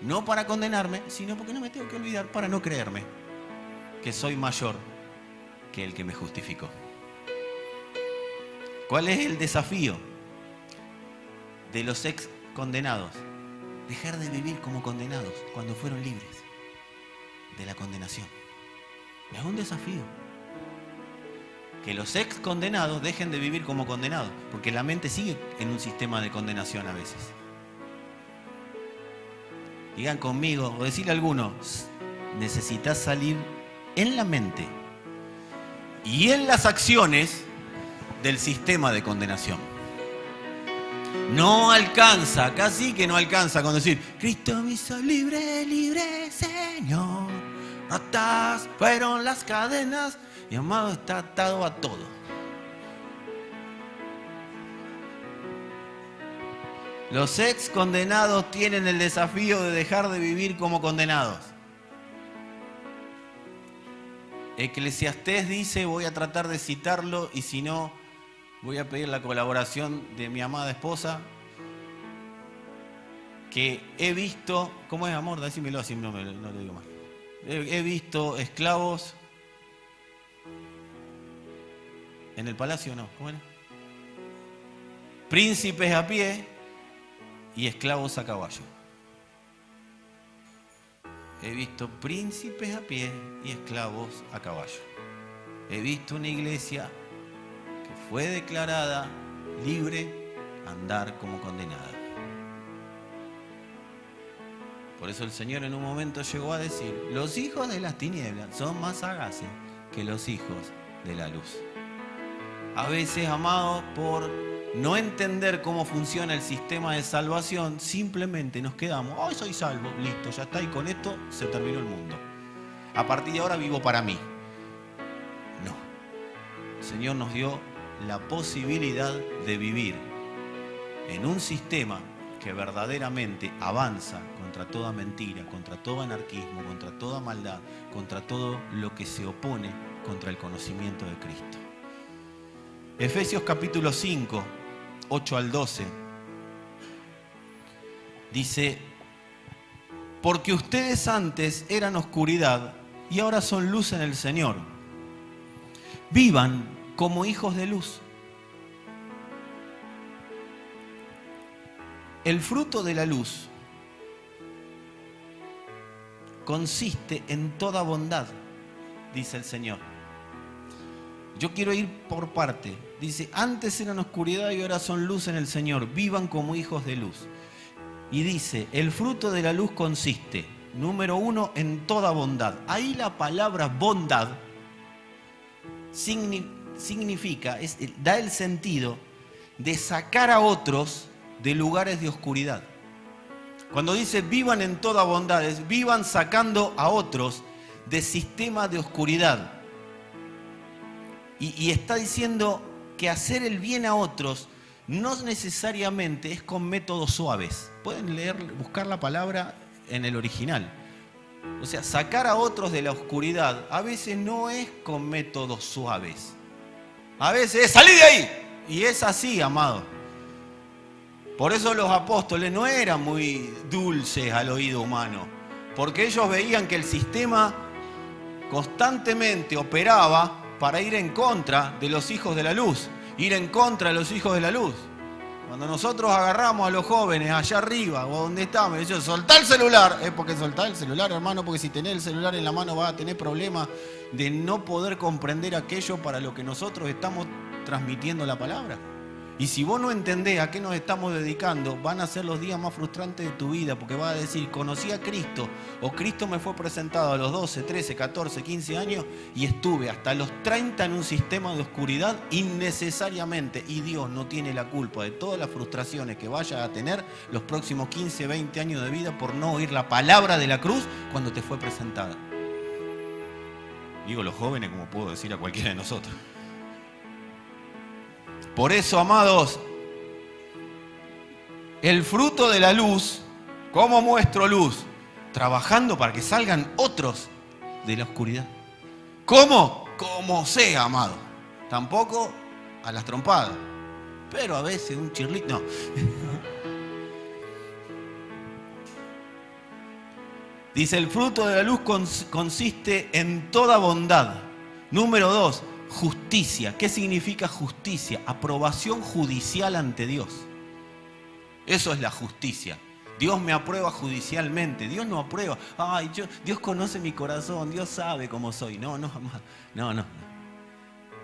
No para condenarme, sino porque no me tengo que olvidar para no creerme que soy mayor que el que me justificó. ¿Cuál es el desafío de los ex condenados? Dejar de vivir como condenados cuando fueron libres de la condenación. Es un desafío. Que los ex condenados dejen de vivir como condenados, porque la mente sigue en un sistema de condenación a veces. Digan conmigo, o decirle a alguno, necesitas salir en la mente y en las acciones del sistema de condenación. No alcanza, casi que no alcanza con decir, Cristo me hizo libre, libre Señor, rotas fueron las cadenas, mi amado está atado a todo. Los ex condenados tienen el desafío de dejar de vivir como condenados. Eclesiastés dice, voy a tratar de citarlo y si no, voy a pedir la colaboración de mi amada esposa, que he visto, ¿cómo es, amor? Decímelo así, no lo digo mal. He visto esclavos en el palacio, ¿no? ¿Cómo era? Príncipes a pie y esclavos a caballo. He visto príncipes a pie y esclavos a caballo. He visto una iglesia que fue declarada libre a andar como condenada. Por eso el Señor en un momento llegó a decir: los hijos de las tinieblas son más sagaces que los hijos de la luz. A veces, amados, por no entender cómo funciona el sistema de salvación, simplemente nos quedamos: hoy soy salvo, listo, ya está, y con esto se terminó el mundo. A partir de ahora vivo para mí. No. El Señor nos dio la posibilidad de vivir en un sistema que verdaderamente avanza contra toda mentira, contra todo anarquismo, contra toda maldad, contra todo lo que se opone contra el conocimiento de Cristo. Efesios capítulo 5, 8 al 12, dice: porque ustedes antes eran oscuridad y ahora son luz en el Señor. Vivan como hijos de luz. El fruto de la luz consiste en toda bondad, dice el Señor. Yo quiero ir por parte. Dice: antes eran oscuridad y ahora son luz en el Señor. Vivan como hijos de luz. Y dice: el fruto de la luz consiste, número 1, en toda bondad. Ahí la palabra bondad significa, da el sentido de sacar a otros de lugares de oscuridad. Cuando dice vivan en toda bondad, es vivan sacando a otros de sistemas de oscuridad. Y está diciendo que hacer el bien a otros no necesariamente es con métodos suaves. Pueden buscar la palabra en el original. O sea, sacar a otros de la oscuridad a veces no es con métodos suaves. A veces es salir de ahí. Y es así, amado. Por eso los apóstoles no eran muy dulces al oído humano, porque ellos veían que el sistema constantemente operaba para ir en contra de los hijos de la luz, ir en contra de los hijos de la luz. Cuando nosotros agarramos a los jóvenes allá arriba o donde estamos y decimos: soltá el celular, es porque soltá el celular, hermano, porque si tenés el celular en la mano vas a tener problemas de no poder comprender aquello para lo que nosotros estamos transmitiendo la palabra. Y si vos no entendés a qué nos estamos dedicando, van a ser los días más frustrantes de tu vida, porque vas a decir: conocí a Cristo, o Cristo me fue presentado a los 12, 13, 14, 15 años y estuve hasta los 30 en un sistema de oscuridad innecesariamente, y Dios no tiene la culpa de todas las frustraciones que vayas a tener los próximos 15, 20 años de vida por no oír la palabra de la cruz cuando te fue presentada. Digo los jóvenes, como puedo decir a cualquiera de nosotros. Por eso, amados, el fruto de la luz, ¿cómo muestro luz? Trabajando para que salgan otros de la oscuridad. ¿Cómo? Como sea, amado. Tampoco a las trompadas, pero a veces un chirlito. No. Dice: el fruto de la luz consiste en toda bondad. Número 2, justicia. ¿Qué significa justicia? Aprobación judicial ante Dios. Eso es la justicia. Dios me aprueba judicialmente. Dios no aprueba: ay, Dios conoce mi corazón, Dios sabe cómo soy. No.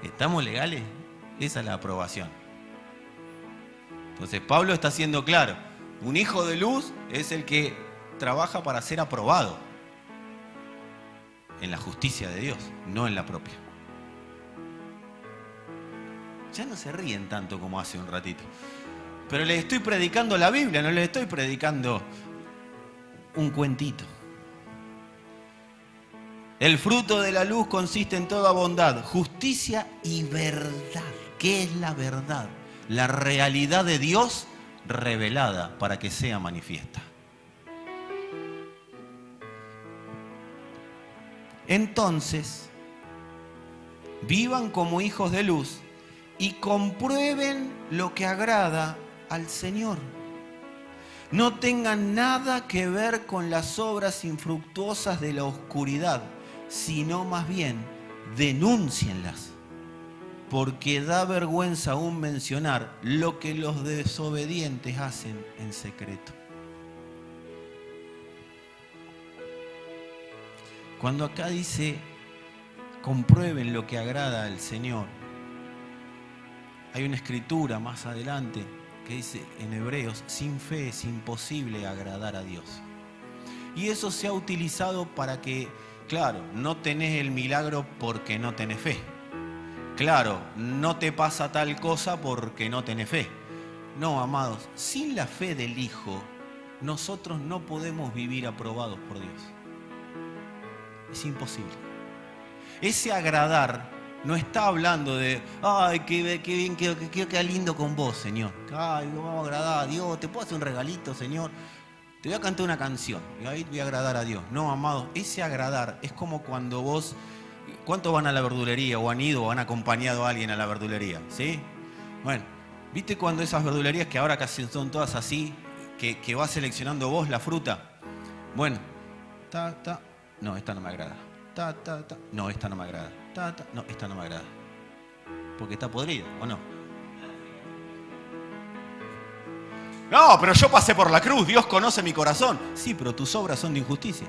¿Estamos legales? Esa es la aprobación. Entonces Pablo está siendo claro: un hijo de luz es el que trabaja para ser aprobado en la justicia de Dios, no en la propia. Ya no se ríen tanto como hace un ratito. Pero les estoy predicando la Biblia, no les estoy predicando un cuentito. El fruto de la luz consiste en toda bondad, justicia y verdad. ¿Qué es la verdad? La realidad de Dios revelada para que sea manifiesta. Entonces, vivan como hijos de luz y comprueben lo que agrada al Señor. No tengan nada que ver con las obras infructuosas de la oscuridad, sino más bien denúncienlas, porque da vergüenza aún mencionar lo que los desobedientes hacen en secreto. Cuando acá dice, comprueben lo que agrada al Señor, hay una escritura más adelante que dice en Hebreos, sin fe es imposible agradar a Dios. Y eso se ha utilizado para que, claro, no tenés el milagro porque no tenés fe. Claro, no te pasa tal cosa porque no tenés fe. No, amados, sin la fe del Hijo, nosotros no podemos vivir aprobados por Dios. Es imposible. Ese agradar no está hablando de, ay, qué bien, qué lindo con vos, Señor. Ay, vamos a agradar a Dios, te puedo hacer un regalito, Señor. Te voy a cantar una canción y ahí voy a agradar a Dios. No, amados, ese agradar es como cuando vos, ¿cuántos van a la verdulería o han ido o han acompañado a alguien a la verdulería? ¿Sí? Bueno, ¿viste cuando esas verdulerías que ahora casi son todas así, que vas seleccionando vos la fruta? Bueno, no, esta no me agrada. No, esta no me agrada. No, esta no me agrada. Porque está podrida, ¿o no? No, pero yo pasé por la cruz, Dios conoce mi corazón. Sí, pero tus obras son de injusticia.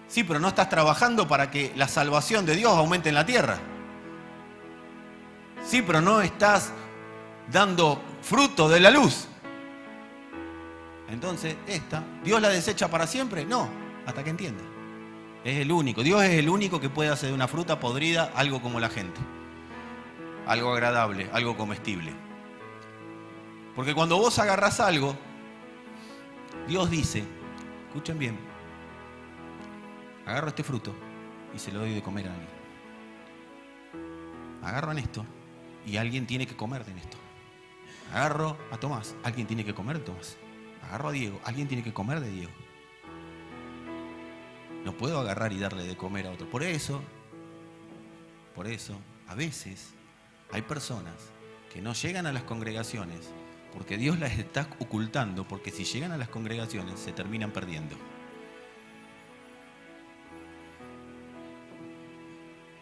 Sí, pero no estás trabajando para que la salvación de Dios aumente en la tierra. Sí, pero no estás dando fruto de la luz. Entonces, ¿Dios la desecha para siempre? No, hasta que entienda. Es el único. Dios es el único que puede hacer de una fruta podrida algo como la gente. Algo agradable, algo comestible. Porque cuando vos agarrás algo, Dios dice, escuchen bien, agarro este fruto y se lo doy de comer a alguien. Agarro en esto y alguien tiene que comer de esto. Agarro a Tomás, alguien tiene que comer de Tomás. Agarro a Diego, alguien tiene que comer de Diego. No puedo agarrar y darle de comer a otro. Por eso, a veces hay personas que no llegan a las congregaciones porque Dios las está ocultando, porque si llegan a las congregaciones se terminan perdiendo.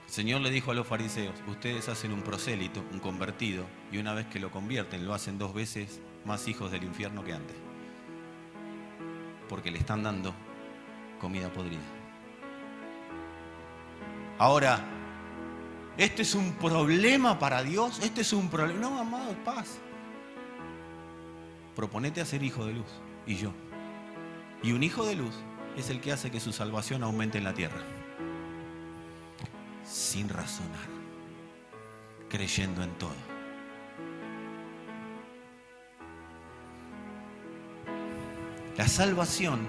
El Señor le dijo a los fariseos, ustedes hacen un prosélito, un convertido, y una vez que lo convierten, lo hacen 2 veces más hijos del infierno que antes. Porque le están dando comida podrida. Ahora, ¿este es un problema para Dios? ¿Este es un problema? No, amado, paz. Proponete a ser hijo de luz, y yo. Y un hijo de luz es el que hace que su salvación aumente en la tierra. Sin razonar, creyendo en todo. La salvación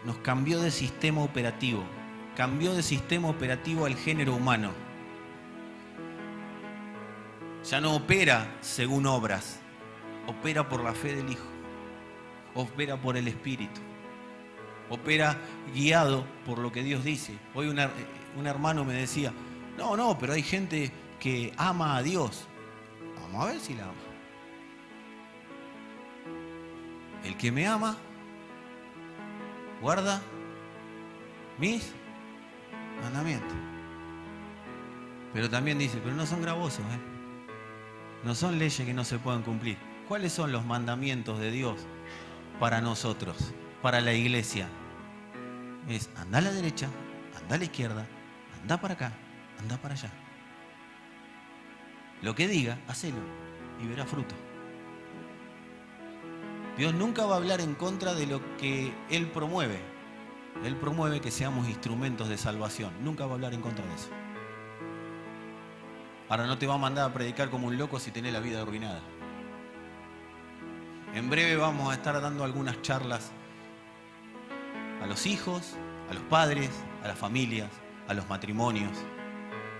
nos cambió de sistema operativo, cambió de sistema operativo al género humano. Ya no opera según obras, opera por la fe del Hijo, opera por el Espíritu, opera guiado por lo que Dios dice. Hoy un hermano me decía, no, pero hay gente que ama a Dios. Vamos a ver si la ama. El que me ama, guarda mis mandamientos. Pero también dice, pero no son gravosos, no son leyes que no se puedan cumplir. ¿Cuáles son los mandamientos de Dios para nosotros, para la iglesia? Es anda a la derecha, anda a la izquierda, anda para acá, anda para allá. Lo que diga, hacelo y verá fruto. Dios nunca va a hablar en contra de lo que Él promueve. Él promueve que seamos instrumentos de salvación. Nunca va a hablar en contra de eso. Ahora no te va a mandar a predicar como un loco si tenés la vida arruinada. En breve vamos a estar dando algunas charlas a los hijos, a los padres, a las familias, a los matrimonios.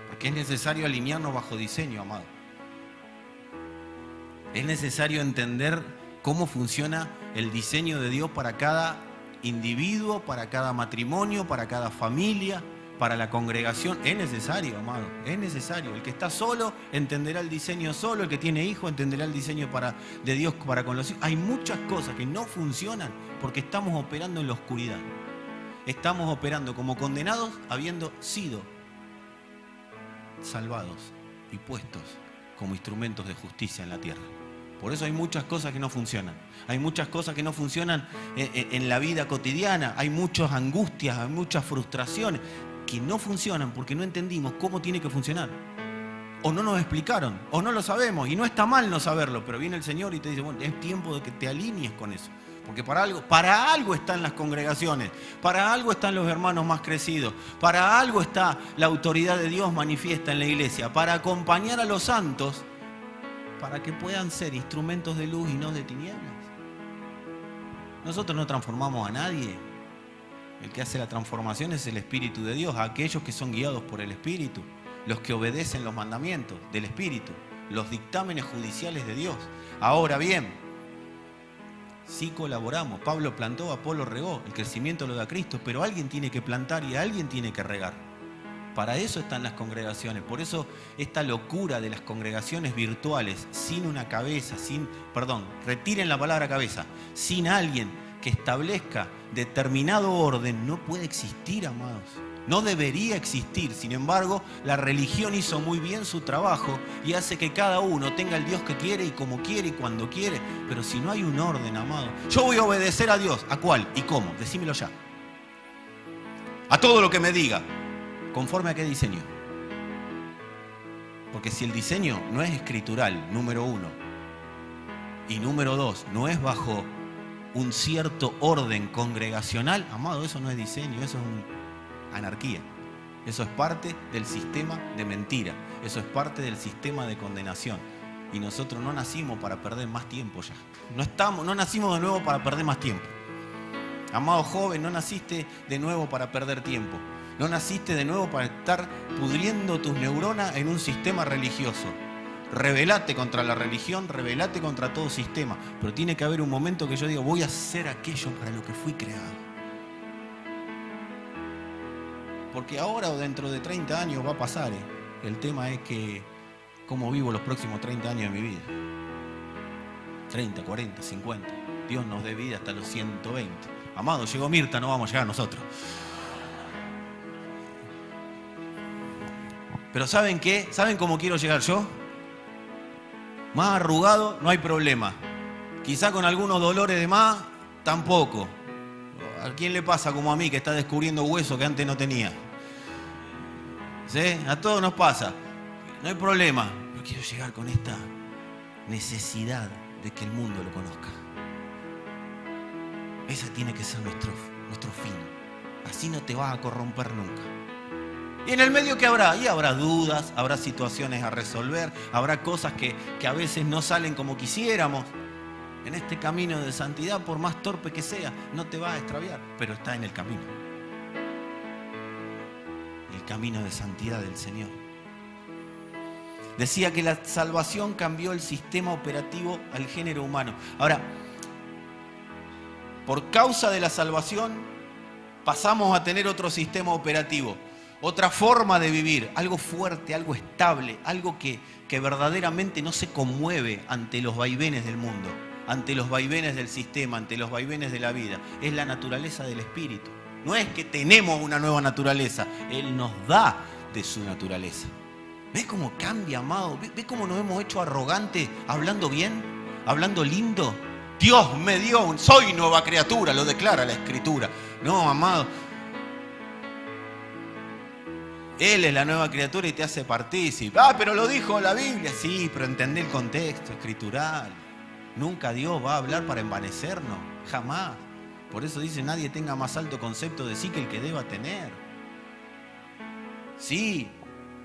Porque es necesario alinearnos bajo diseño, amado. Es necesario entender cómo funciona el diseño de Dios para cada individuo, para cada matrimonio, para cada familia, para la congregación. Es necesario, amado, es necesario. El que está solo entenderá el diseño solo, el que tiene hijo entenderá el diseño de Dios para con los hijos. Hay muchas cosas que no funcionan porque estamos operando en la oscuridad. Estamos operando como condenados habiendo sido salvados y puestos como instrumentos de justicia en la tierra. Por eso hay muchas cosas que no funcionan. Hay muchas cosas que no funcionan en la vida cotidiana. Hay muchas angustias, hay muchas frustraciones que no funcionan porque no entendimos cómo tiene que funcionar. O no nos explicaron, o no lo sabemos. Y no está mal no saberlo, pero viene el Señor y te dice, bueno, es tiempo de que te alinees con eso. Porque para algo están las congregaciones, para algo están los hermanos más crecidos, para algo está la autoridad de Dios manifiesta en la iglesia, para acompañar a los santos, para que puedan ser instrumentos de luz y no de tinieblas. Nosotros no transformamos a nadie. El que hace la transformación es el Espíritu de Dios, aquellos que son guiados por el Espíritu, los que obedecen los mandamientos del Espíritu, los dictámenes judiciales de Dios. Ahora bien, sí colaboramos. Pablo plantó, Apolo regó, el crecimiento lo da Cristo, pero alguien tiene que plantar y alguien tiene que regar. Para eso están las congregaciones. Por eso esta locura de las congregaciones virtuales, sin una cabeza, retiren la palabra cabeza, sin alguien que establezca determinado orden, no puede existir, amados. No debería existir. Sin embargo, la religión hizo muy bien su trabajo y hace que cada uno tenga el Dios que quiere y como quiere y cuando quiere. Pero si no hay un orden, amado, yo voy a obedecer a Dios. ¿A cuál y cómo? Decímelo ya. A todo lo que me diga. ¿Conforme a qué diseño? Porque si el diseño no es escritural, número 1, y número 2, no es bajo un cierto orden congregacional, amado, eso no es diseño, eso es anarquía. Eso es parte del sistema de mentira. Eso es parte del sistema de condenación. Y nosotros no nacimos para perder más tiempo ya. No nacimos de nuevo para perder más tiempo. Amado joven, no naciste de nuevo para perder tiempo. No naciste de nuevo para estar pudriendo tus neuronas en un sistema religioso. Rebelate contra la religión, rebelate contra todo sistema. Pero tiene que haber un momento que yo digo, voy a hacer aquello para lo que fui creado. Porque ahora o dentro de 30 años va a pasar. El tema es que cómo vivo los próximos 30 años de mi vida. 30, 40, 50. Dios nos dé vida hasta los 120. Amado, llegó Mirta, no vamos a llegar nosotros. Pero ¿saben qué? ¿Saben cómo quiero llegar yo? Más arrugado, no hay problema. Quizá con algunos dolores de más, tampoco. ¿A quién le pasa como a mí que está descubriendo hueso que antes no tenía? ¿Sí? A todos nos pasa. No hay problema. Pero quiero llegar con esta necesidad de que el mundo lo conozca. Ese tiene que ser nuestro fin. Así no te vas a corromper nunca. Y en el medio, ¿qué habrá? Y habrá dudas, habrá situaciones a resolver, habrá cosas que a veces no salen como quisiéramos. En este camino de santidad, por más torpe que sea, no te va a extraviar, pero está en el camino. El camino de santidad del Señor. Decía que la salvación cambió el sistema operativo al género humano. Ahora, por causa de la salvación, pasamos a tener otro sistema operativo. Otra forma de vivir, algo fuerte, algo estable, algo que verdaderamente no se conmueve ante los vaivenes del mundo, ante los vaivenes del sistema, ante los vaivenes de la vida. Es la naturaleza del Espíritu. No es que tenemos una nueva naturaleza, Él nos da de su naturaleza. ¿Ves cómo cambia, amado? ¿Ves cómo nos hemos hecho arrogantes hablando bien, hablando lindo? Dios me dio, soy nueva criatura, lo declara la Escritura. No, amado. Él es la nueva criatura y te hace partícipe. Pero lo dijo la Biblia. Sí, pero entendé el contexto escritural. Nunca Dios va a hablar para envanecernos. Jamás. Por eso dice, nadie tenga más alto concepto de sí que el que deba tener. Sí,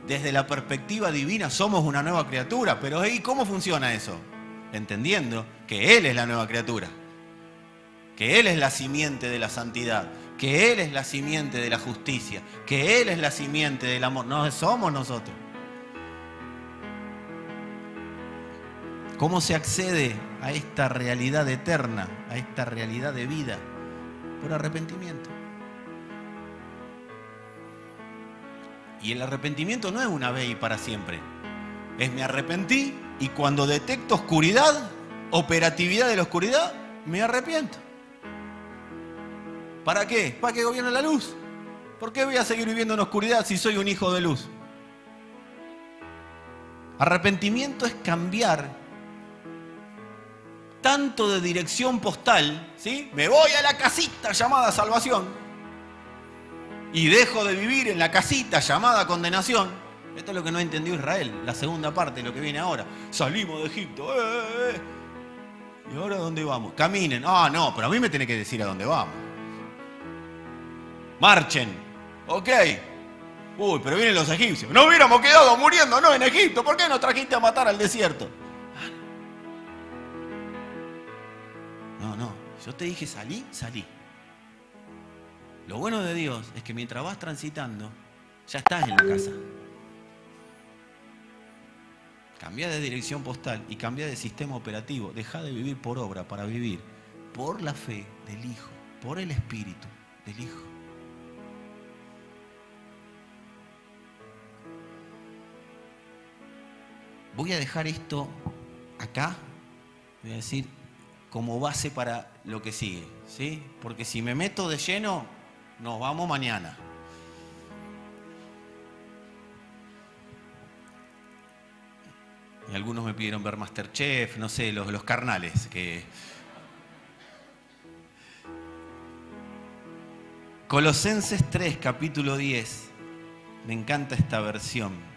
desde la perspectiva divina somos una nueva criatura. Pero ¿y cómo funciona eso? Entendiendo que Él es la nueva criatura. Que Él es la simiente de la santidad. Que Él es la simiente de la justicia, que Él es la simiente del amor. No somos nosotros. ¿Cómo se accede a esta realidad eterna, a esta realidad de vida? Por arrepentimiento. Y el arrepentimiento no es una vez y para siempre. Es me arrepentí y cuando detecto oscuridad, operatividad de la oscuridad, me arrepiento. ¿Para qué? ¿Para que gobierne la luz? ¿Por qué voy a seguir viviendo en oscuridad si soy un hijo de luz? Arrepentimiento es cambiar tanto de dirección postal, ¿sí? Me voy a la casita llamada salvación y dejo de vivir en la casita llamada condenación. Esto es lo que no entendió Israel, la segunda parte, lo que viene ahora. Salimos de Egipto, ¿y ahora dónde vamos? Caminen. Ah, no, pero a mí me tenés que decir a dónde vamos. Marchen. Ok. Uy, pero vienen los egipcios. No hubiéramos quedado muriendo, no, en Egipto. ¿Por qué nos trajiste a matar al desierto? No. Yo te dije salí, salí. Lo bueno de Dios es que mientras vas transitando, ya estás en la casa. Cambia de dirección postal y cambia de sistema operativo. Deja de vivir por obra para vivir por la fe del Hijo, por el Espíritu del Hijo. Voy a dejar esto acá, voy a decir, como base para lo que sigue, ¿sí? Porque si me meto de lleno, nos vamos mañana. Y algunos me pidieron ver MasterChef, no sé, los carnales. Colosenses 3, capítulo 10. Me encanta esta versión.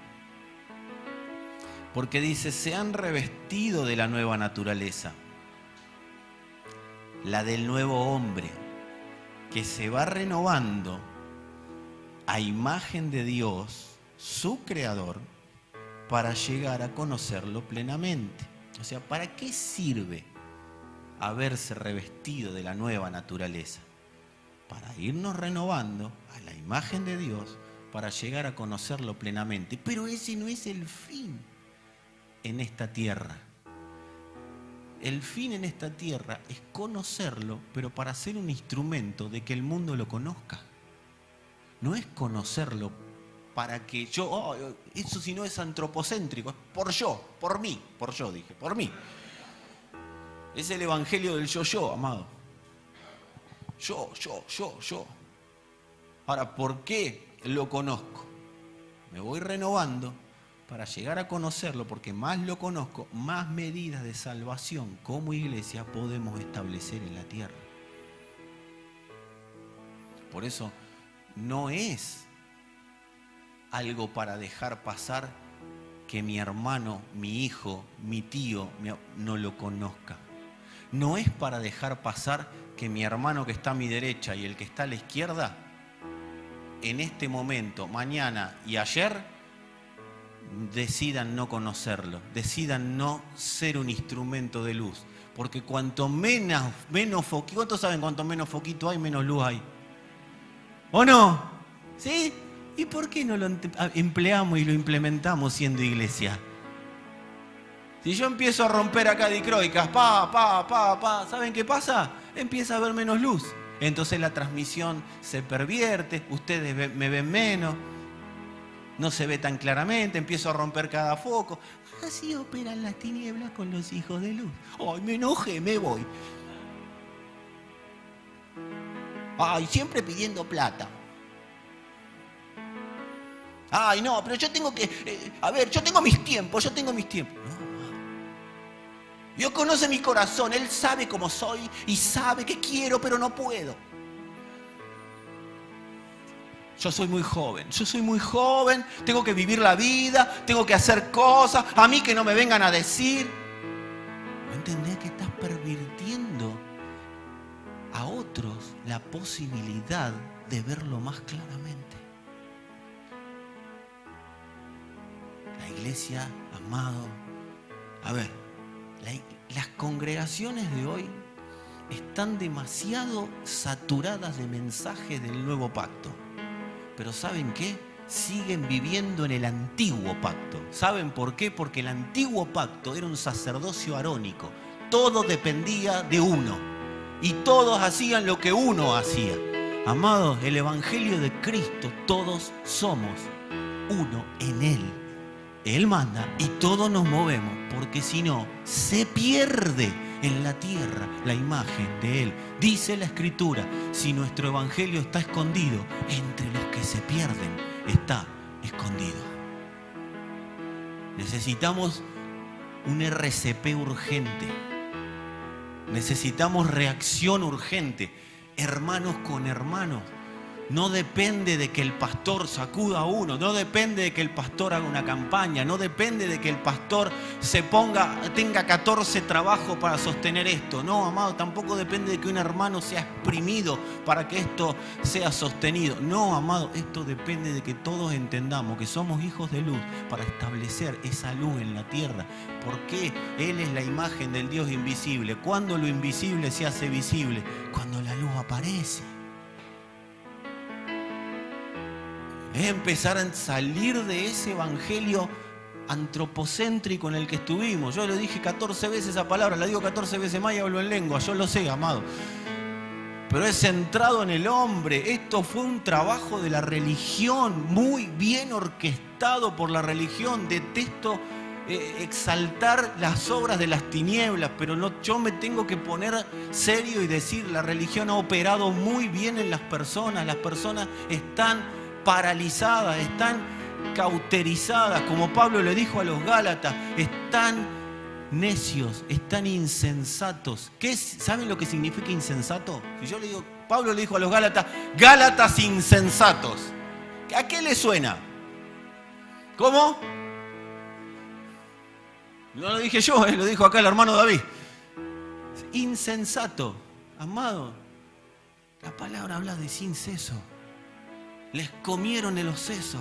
Porque dice, se han revestido de la nueva naturaleza. La del nuevo hombre, que se va renovando a imagen de Dios, su creador, para llegar a conocerlo plenamente. O sea, ¿para qué sirve haberse revestido de la nueva naturaleza? Para irnos renovando a la imagen de Dios, para llegar a conocerlo plenamente. Pero ese no es el fin en esta tierra. El fin en esta tierra es conocerlo, pero para ser un instrumento de que el mundo lo conozca. No es conocerlo para que yo, eso si no es antropocéntrico, es por yo, por mí, por mí. Es el evangelio del yo, amado. Yo. Ahora, ¿por qué lo conozco? Me voy renovando para llegar a conocerlo, porque más lo conozco, más medidas de salvación como iglesia podemos establecer en la tierra. Por eso no es algo para dejar pasar que mi hermano, mi hijo, mi tío no lo conozca. No es para dejar pasar que mi hermano que está a mi derecha y el que está a la izquierda, en este momento, mañana y ayer, decidan no conocerlo, decidan no ser un instrumento de luz. Porque cuanto menos foquito, ¿cuántos saben cuanto menos foquito hay, menos luz hay? ¿O no? ¿Sí? ¿Y por qué no lo empleamos y lo implementamos siendo iglesia? Si yo empiezo a romper acá dicroicas, ¿saben qué pasa? Empieza a haber menos luz. Entonces la transmisión se pervierte, ustedes me ven menos, no se ve tan claramente, empiezo a romper cada foco. Así operan las tinieblas con los hijos de luz. ¡Ay, me enojé, me voy! ¡Ay, siempre pidiendo plata! ¡Ay, no, pero yo tengo que... yo tengo mis tiempos. No, Dios conoce mi corazón, Él sabe cómo soy y sabe que quiero, pero no puedo. Yo soy muy joven, tengo que vivir la vida, tengo que hacer cosas, a mí que no me vengan a decir. ¿No entendés que estás pervirtiendo a otros la posibilidad de verlo más claramente? La iglesia, amado, las congregaciones de hoy están demasiado saturadas de mensajes del nuevo pacto. Pero ¿saben qué? Siguen viviendo en el antiguo pacto. ¿Saben por qué? Porque el antiguo pacto era un sacerdocio arónico. Todo dependía de uno. Y todos hacían lo que uno hacía. Amados, el evangelio de Cristo, todos somos uno en Él. Él manda y todos nos movemos, porque si no, se pierde en la tierra la imagen de Él. Dice la Escritura, si nuestro evangelio está escondido, entre los que se pierden está escondido. Necesitamos un RCP urgente. Necesitamos reacción urgente. Hermanos con hermanos. No depende de que el pastor sacuda a uno, no depende de que el pastor haga una campaña, no depende de que el pastor tenga 14 trabajos para sostener esto. No, amado, tampoco depende de que un hermano sea exprimido para que esto sea sostenido. No, amado, esto depende de que todos entendamos que somos hijos de luz para establecer esa luz en la tierra. Porque Él es la imagen del Dios invisible. ¿Cuándo lo invisible se hace visible? Cuando la luz aparece. Es empezar a salir de ese evangelio antropocéntrico en el que estuvimos. Yo le dije 14 veces esa palabra, la digo 14 veces más y hablo en lengua, yo lo sé, amado. Pero es centrado en el hombre. Esto fue un trabajo de la religión, muy bien orquestado por la religión. Detesto exaltar las obras de las tinieblas, pero no, yo me tengo que poner serio y decir, la religión ha operado muy bien en las personas están paralizadas, están cauterizadas, como Pablo le dijo a los Gálatas, están necios, están insensatos. ¿Saben lo que significa insensato? Si yo le digo, Pablo le dijo a los Gálatas, Gálatas insensatos, ¿a qué le suena? ¿Cómo? No lo dije yo, lo dijo acá el hermano David. Insensato, amado, la palabra habla de sin seso. Les comieron en los sesos.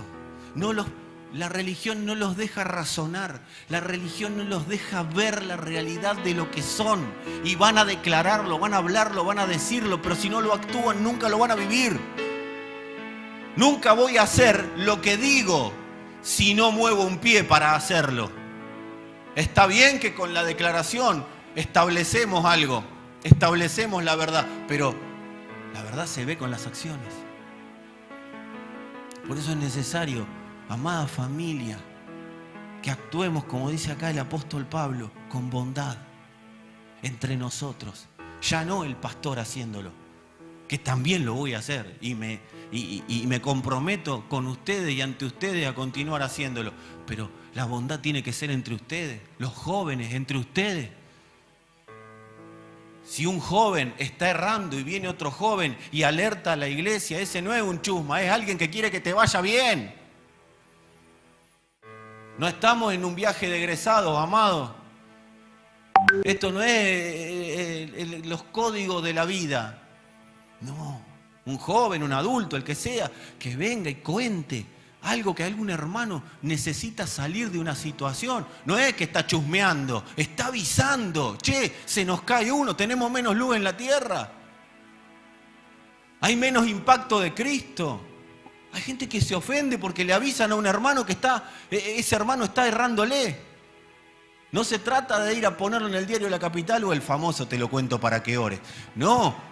La religión no los deja razonar. La religión no los deja ver la realidad de lo que son. Y van a declararlo, van a hablarlo, van a decirlo, pero si no lo actúan, nunca lo van a vivir. Nunca voy a hacer lo que digo si no muevo un pie para hacerlo. Está bien que con la declaración establecemos algo, establecemos la verdad, pero la verdad se ve con las acciones. Por eso es necesario, amada familia, que actuemos, como dice acá el apóstol Pablo, con bondad entre nosotros. Ya no el pastor haciéndolo, que también lo voy a hacer y me comprometo con ustedes y ante ustedes a continuar haciéndolo. Pero la bondad tiene que ser entre ustedes, los jóvenes, entre ustedes. Si un joven está errando y viene otro joven y alerta a la iglesia, ese no es un chusma, es alguien que quiere que te vaya bien. No estamos en un viaje de egresados, amados. Esto no es los códigos de la vida. No, un joven, un adulto, el que sea, que venga y cuente algo que algún hermano necesita salir de una situación. No es que está chusmeando, está avisando. Che, se nos cae uno, tenemos menos luz en la tierra. Hay menos impacto de Cristo. Hay gente que se ofende porque le avisan a un hermano que ese hermano está errándole. No se trata de ir a ponerlo en el diario La Capital o el famoso te lo cuento para que ores. No.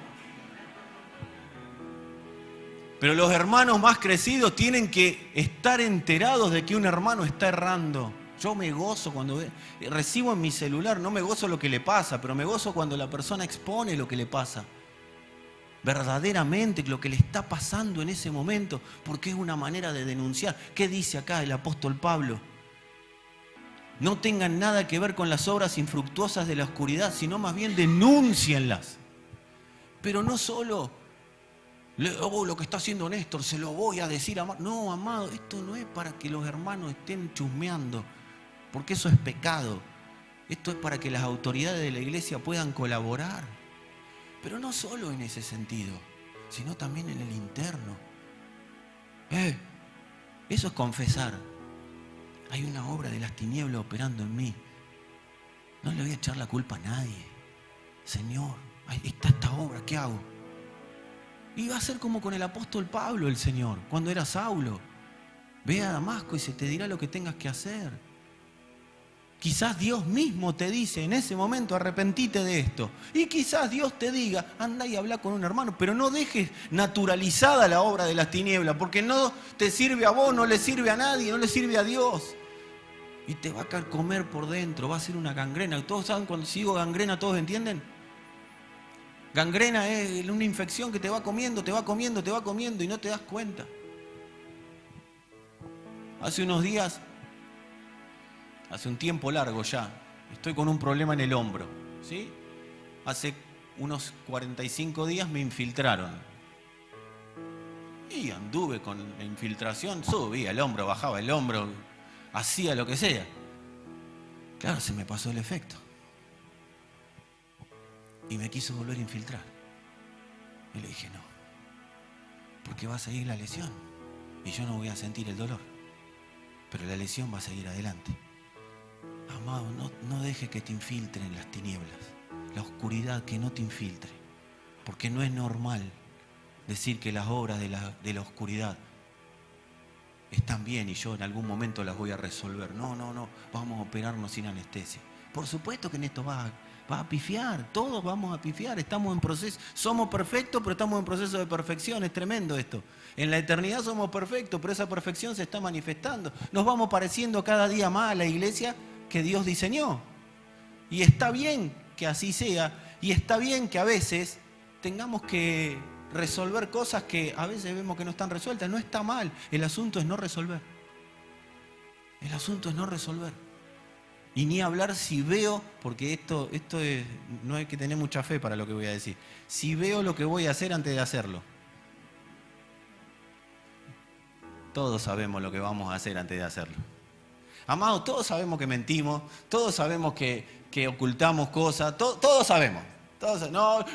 Pero los hermanos más crecidos tienen que estar enterados de que un hermano está errando. Yo me gozo cuando recibo en mi celular, no me gozo lo que le pasa, pero me gozo cuando la persona expone lo que le pasa. Verdaderamente lo que le está pasando en ese momento, porque es una manera de denunciar. ¿Qué dice acá el apóstol Pablo? No tengan nada que ver con las obras infructuosas de la oscuridad, sino más bien denúncienlas. Pero no solo lo que está haciendo Néstor, se lo voy a decir a Mar. No, amado, esto no es para que los hermanos estén chusmeando, porque eso es pecado. Esto es para que las autoridades de la iglesia puedan colaborar. Pero no solo en ese sentido, sino también en el interno. Eso es confesar. Hay una obra de las tinieblas operando en mí. No le voy a echar la culpa a nadie. Señor, ahí está esta obra, ¿qué hago? Y va a ser como con el apóstol Pablo, el Señor, cuando era Saulo. Ve a Damasco y se te dirá lo que tengas que hacer. Quizás Dios mismo te dice en ese momento, arrepentite de esto. Y quizás Dios te diga, anda y habla con un hermano, pero no dejes naturalizada la obra de las tinieblas, porque no te sirve a vos, no le sirve a nadie, no le sirve a Dios. Y te va a carcomer por dentro, va a ser una gangrena. ¿Todos saben cuando digo gangrena, todos entienden? Gangrena es una infección que te va comiendo, te va comiendo, te va comiendo y no te das cuenta. Hace unos días, hace un tiempo largo ya, estoy con un problema en el hombro, ¿sí? Hace unos 45 días me infiltraron. Y anduve con la infiltración, subía el hombro, bajaba el hombro, hacía lo que sea. Claro, se me pasó el efecto. Y me quiso volver a infiltrar. Y le dije, no, porque va a seguir la lesión. Y yo no voy a sentir el dolor. Pero la lesión va a seguir adelante. Amado, no deje que te infiltren las tinieblas. La oscuridad, que no te infiltre. Porque no es normal decir que las obras de la oscuridad están bien y yo en algún momento las voy a resolver. No, vamos a operarnos sin anestesia. Por supuesto que en esto va a pifiar, todos vamos a pifiar, estamos en proceso, somos perfectos, pero estamos en proceso de perfección, es tremendo esto. En la eternidad somos perfectos, pero esa perfección se está manifestando. Nos vamos pareciendo cada día más a la iglesia que Dios diseñó. Y está bien que así sea, y está bien que a veces tengamos que resolver cosas que a veces vemos que no están resueltas. No está mal, el asunto es no resolver. El asunto es no resolver. Y ni hablar si veo, porque esto es, no hay que tener mucha fe para lo que voy a decir. Si veo lo que voy a hacer antes de hacerlo. Todos sabemos lo que vamos a hacer antes de hacerlo. Amados, todos sabemos que mentimos, todos sabemos que ocultamos cosas, todos sabemos.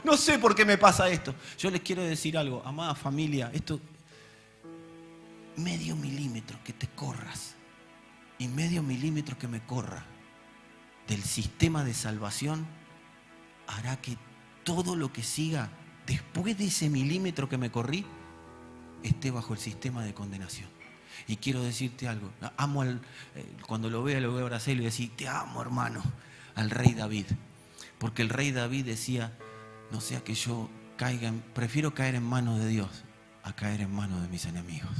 No sé por qué me pasa esto. Yo les quiero decir algo, amada familia, esto, medio milímetro que te corras y medio milímetro que me corra del sistema de salvación hará que todo lo que siga después de ese milímetro que me corrí esté bajo el sistema de condenación. Y quiero decirte algo, cuando lo voy a abrazar y le voy a decir, te amo, hermano, al rey David. Porque el rey David decía, no sea que yo caiga, prefiero caer en manos de Dios a caer en manos de mis enemigos.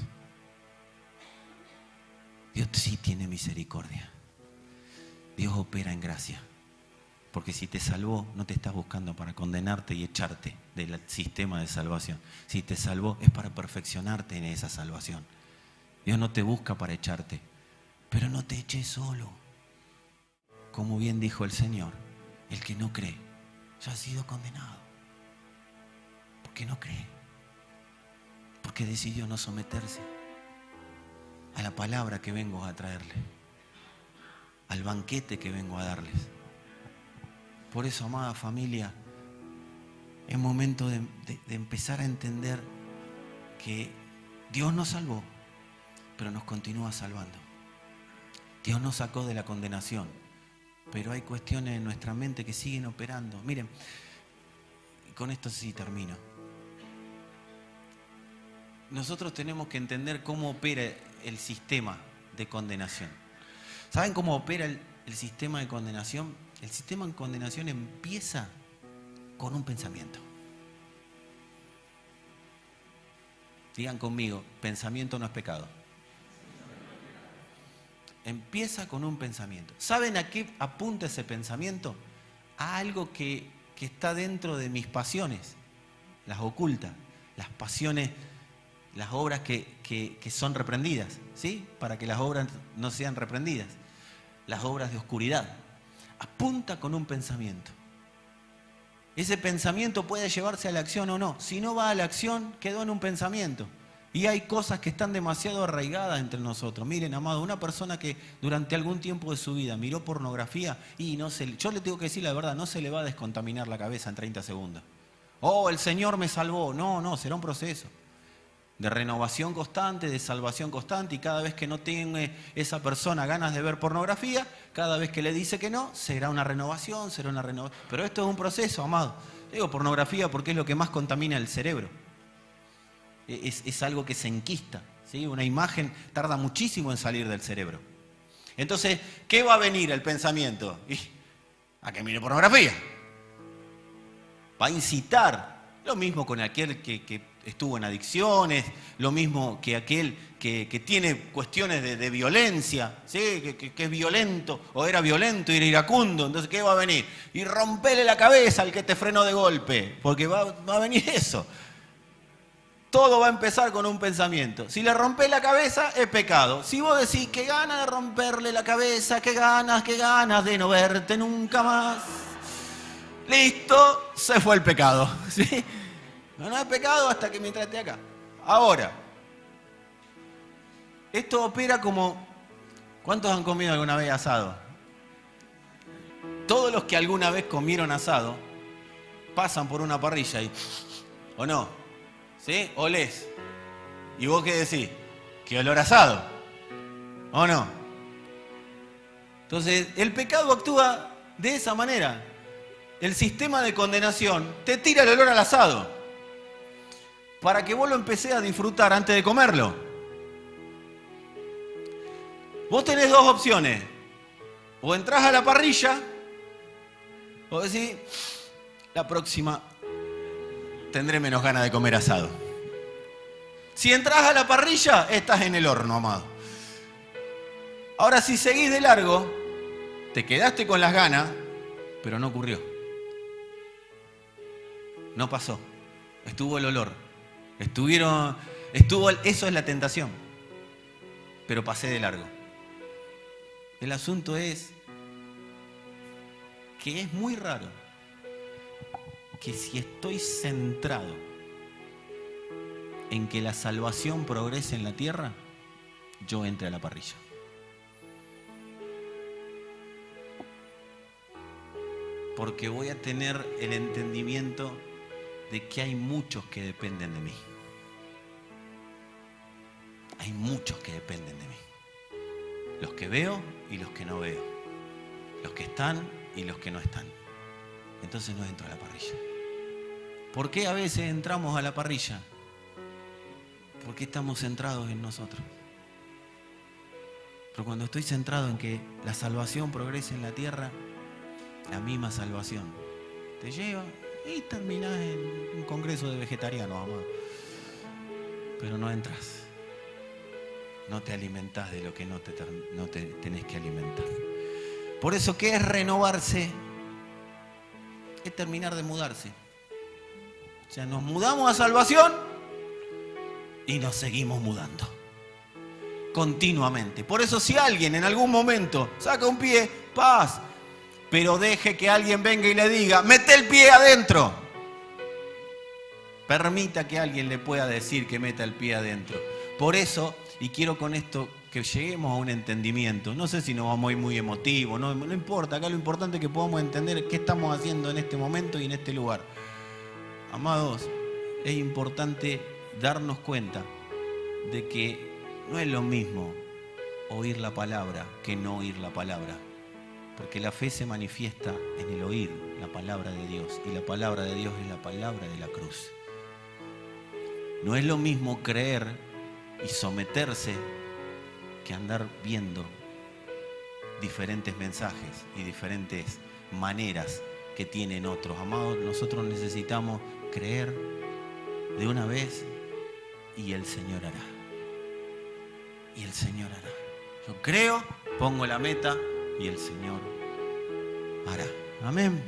Dios sí tiene misericordia. Dios opera en gracia. Porque si te salvó, no te está buscando para condenarte y echarte del sistema de salvación. Si te salvó, es para perfeccionarte en esa salvación. Dios no te busca para echarte, pero no te eches solo. Como bien dijo el Señor, el que no cree ya ha sido condenado. Porque no cree. Porque decidió no someterse a la palabra que vengo a traerle, al banquete que vengo a darles. Por eso, amada familia, es momento de empezar a entender que Dios nos salvó, pero nos continúa salvando. Dios nos sacó de la condenación, pero hay cuestiones en nuestra mente que siguen operando. Miren, con esto sí termino. Nosotros tenemos que entender cómo opera el sistema de condenación. ¿Saben cómo opera el sistema de condenación? El sistema de condenación empieza con un pensamiento. Digan conmigo, pensamiento no es pecado. Empieza con un pensamiento. ¿Saben a qué apunta ese pensamiento? A algo que está dentro de mis pasiones, las ocultas, las pasiones, las obras que son reprendidas, ¿sí? Para que las obras no sean reprendidas, las obras de oscuridad. Apunta con un pensamiento. Ese pensamiento puede llevarse a la acción o no. Si no va a la acción, quedó en un pensamiento. Y hay cosas que están demasiado arraigadas entre nosotros. Miren, amado, una persona que durante algún tiempo de su vida miró pornografía y yo le tengo que decir la verdad, no se le va a descontaminar la cabeza en 30 segundos. Oh, el Señor me salvó. No, será un proceso de renovación constante, de salvación constante, y cada vez que no tenga esa persona ganas de ver pornografía, cada vez que le dice que no, será una renovación. Pero esto es un proceso, amado. Digo pornografía porque es lo que más contamina el cerebro. Es algo que se enquista, ¿sí? Una imagen tarda muchísimo en salir del cerebro. Entonces, ¿qué va a venir el pensamiento? A que mire pornografía. Va a incitar. Lo mismo con aquel que estuvo en adicciones, lo mismo que aquel que tiene cuestiones de violencia, ¿sí? que es violento, o era violento y era iracundo. Entonces, ¿qué va a venir? Y rompele la cabeza al que te frenó de golpe, porque va a venir eso. Todo va a empezar con un pensamiento. Si le rompes la cabeza, es pecado. Si vos decís, qué ganas de romperle la cabeza, qué ganas de no verte nunca más. Listo, se fue el pecado. ¿Sí? No es pecado hasta que mientras esté acá. Ahora, esto opera como... ¿Cuántos han comido alguna vez asado? Todos los que alguna vez comieron asado pasan por una parrilla y... ¿O no? ¿Sí? Olés. ¿Y vos qué decís? ¿Qué olor asado? ¿O no? Entonces, el pecado actúa de esa manera. El sistema de condenación te tira el olor al asado para que vos lo empecés a disfrutar antes de comerlo. Vos tenés dos opciones. O entrás a la parrilla o decís, la próxima tendré menos ganas de comer asado. Si entras a la parrilla, estás en el horno, amado. Ahora, si seguís de largo, te quedaste con las ganas, pero no ocurrió. No pasó. Estuvo el olor. Eso es la tentación. Pero pasé de largo. El asunto es que es muy raro que si estoy centrado en que la salvación progrese en la tierra, yo entre a la parrilla. Porque voy a tener el entendimiento de que hay muchos que dependen de mí. Hay muchos que dependen de mí. Los que veo y los que no veo. Los que están y los que no están. Entonces no entro a la parrilla. ¿Por qué a veces entramos a la parrilla? Porque estamos centrados en nosotros. Pero cuando estoy centrado en que la salvación progrese en la tierra, la misma salvación te lleva y terminás en un congreso de vegetarianos, amado. Pero no entras. No te alimentás de lo que no te tenés que alimentar. Por eso, ¿qué es renovarse? Es terminar de mudarse. O sea, nos mudamos a salvación y nos seguimos mudando. Continuamente. Por eso, si alguien en algún momento saca un pie, paz. Pero deje que alguien venga y le diga, mete el pie adentro. Permita que alguien le pueda decir que meta el pie adentro. Por eso, y quiero con esto que lleguemos a un entendimiento. No sé si nos vamos a ir muy emotivos, no importa. Acá lo importante es que podamos entender qué estamos haciendo en este momento y en este lugar. Amados, es importante darnos cuenta de que no es lo mismo oír la palabra que no oír la palabra. Porque la fe se manifiesta en el oír la palabra de Dios. Y la palabra de Dios es la palabra de la cruz. No es lo mismo creer y someterse que andar viendo diferentes mensajes y diferentes maneras que tienen otros. Amados, nosotros necesitamos creer de una vez y el Señor hará. Y el Señor hará. Yo creo, pongo la meta y el Señor hará. Amén.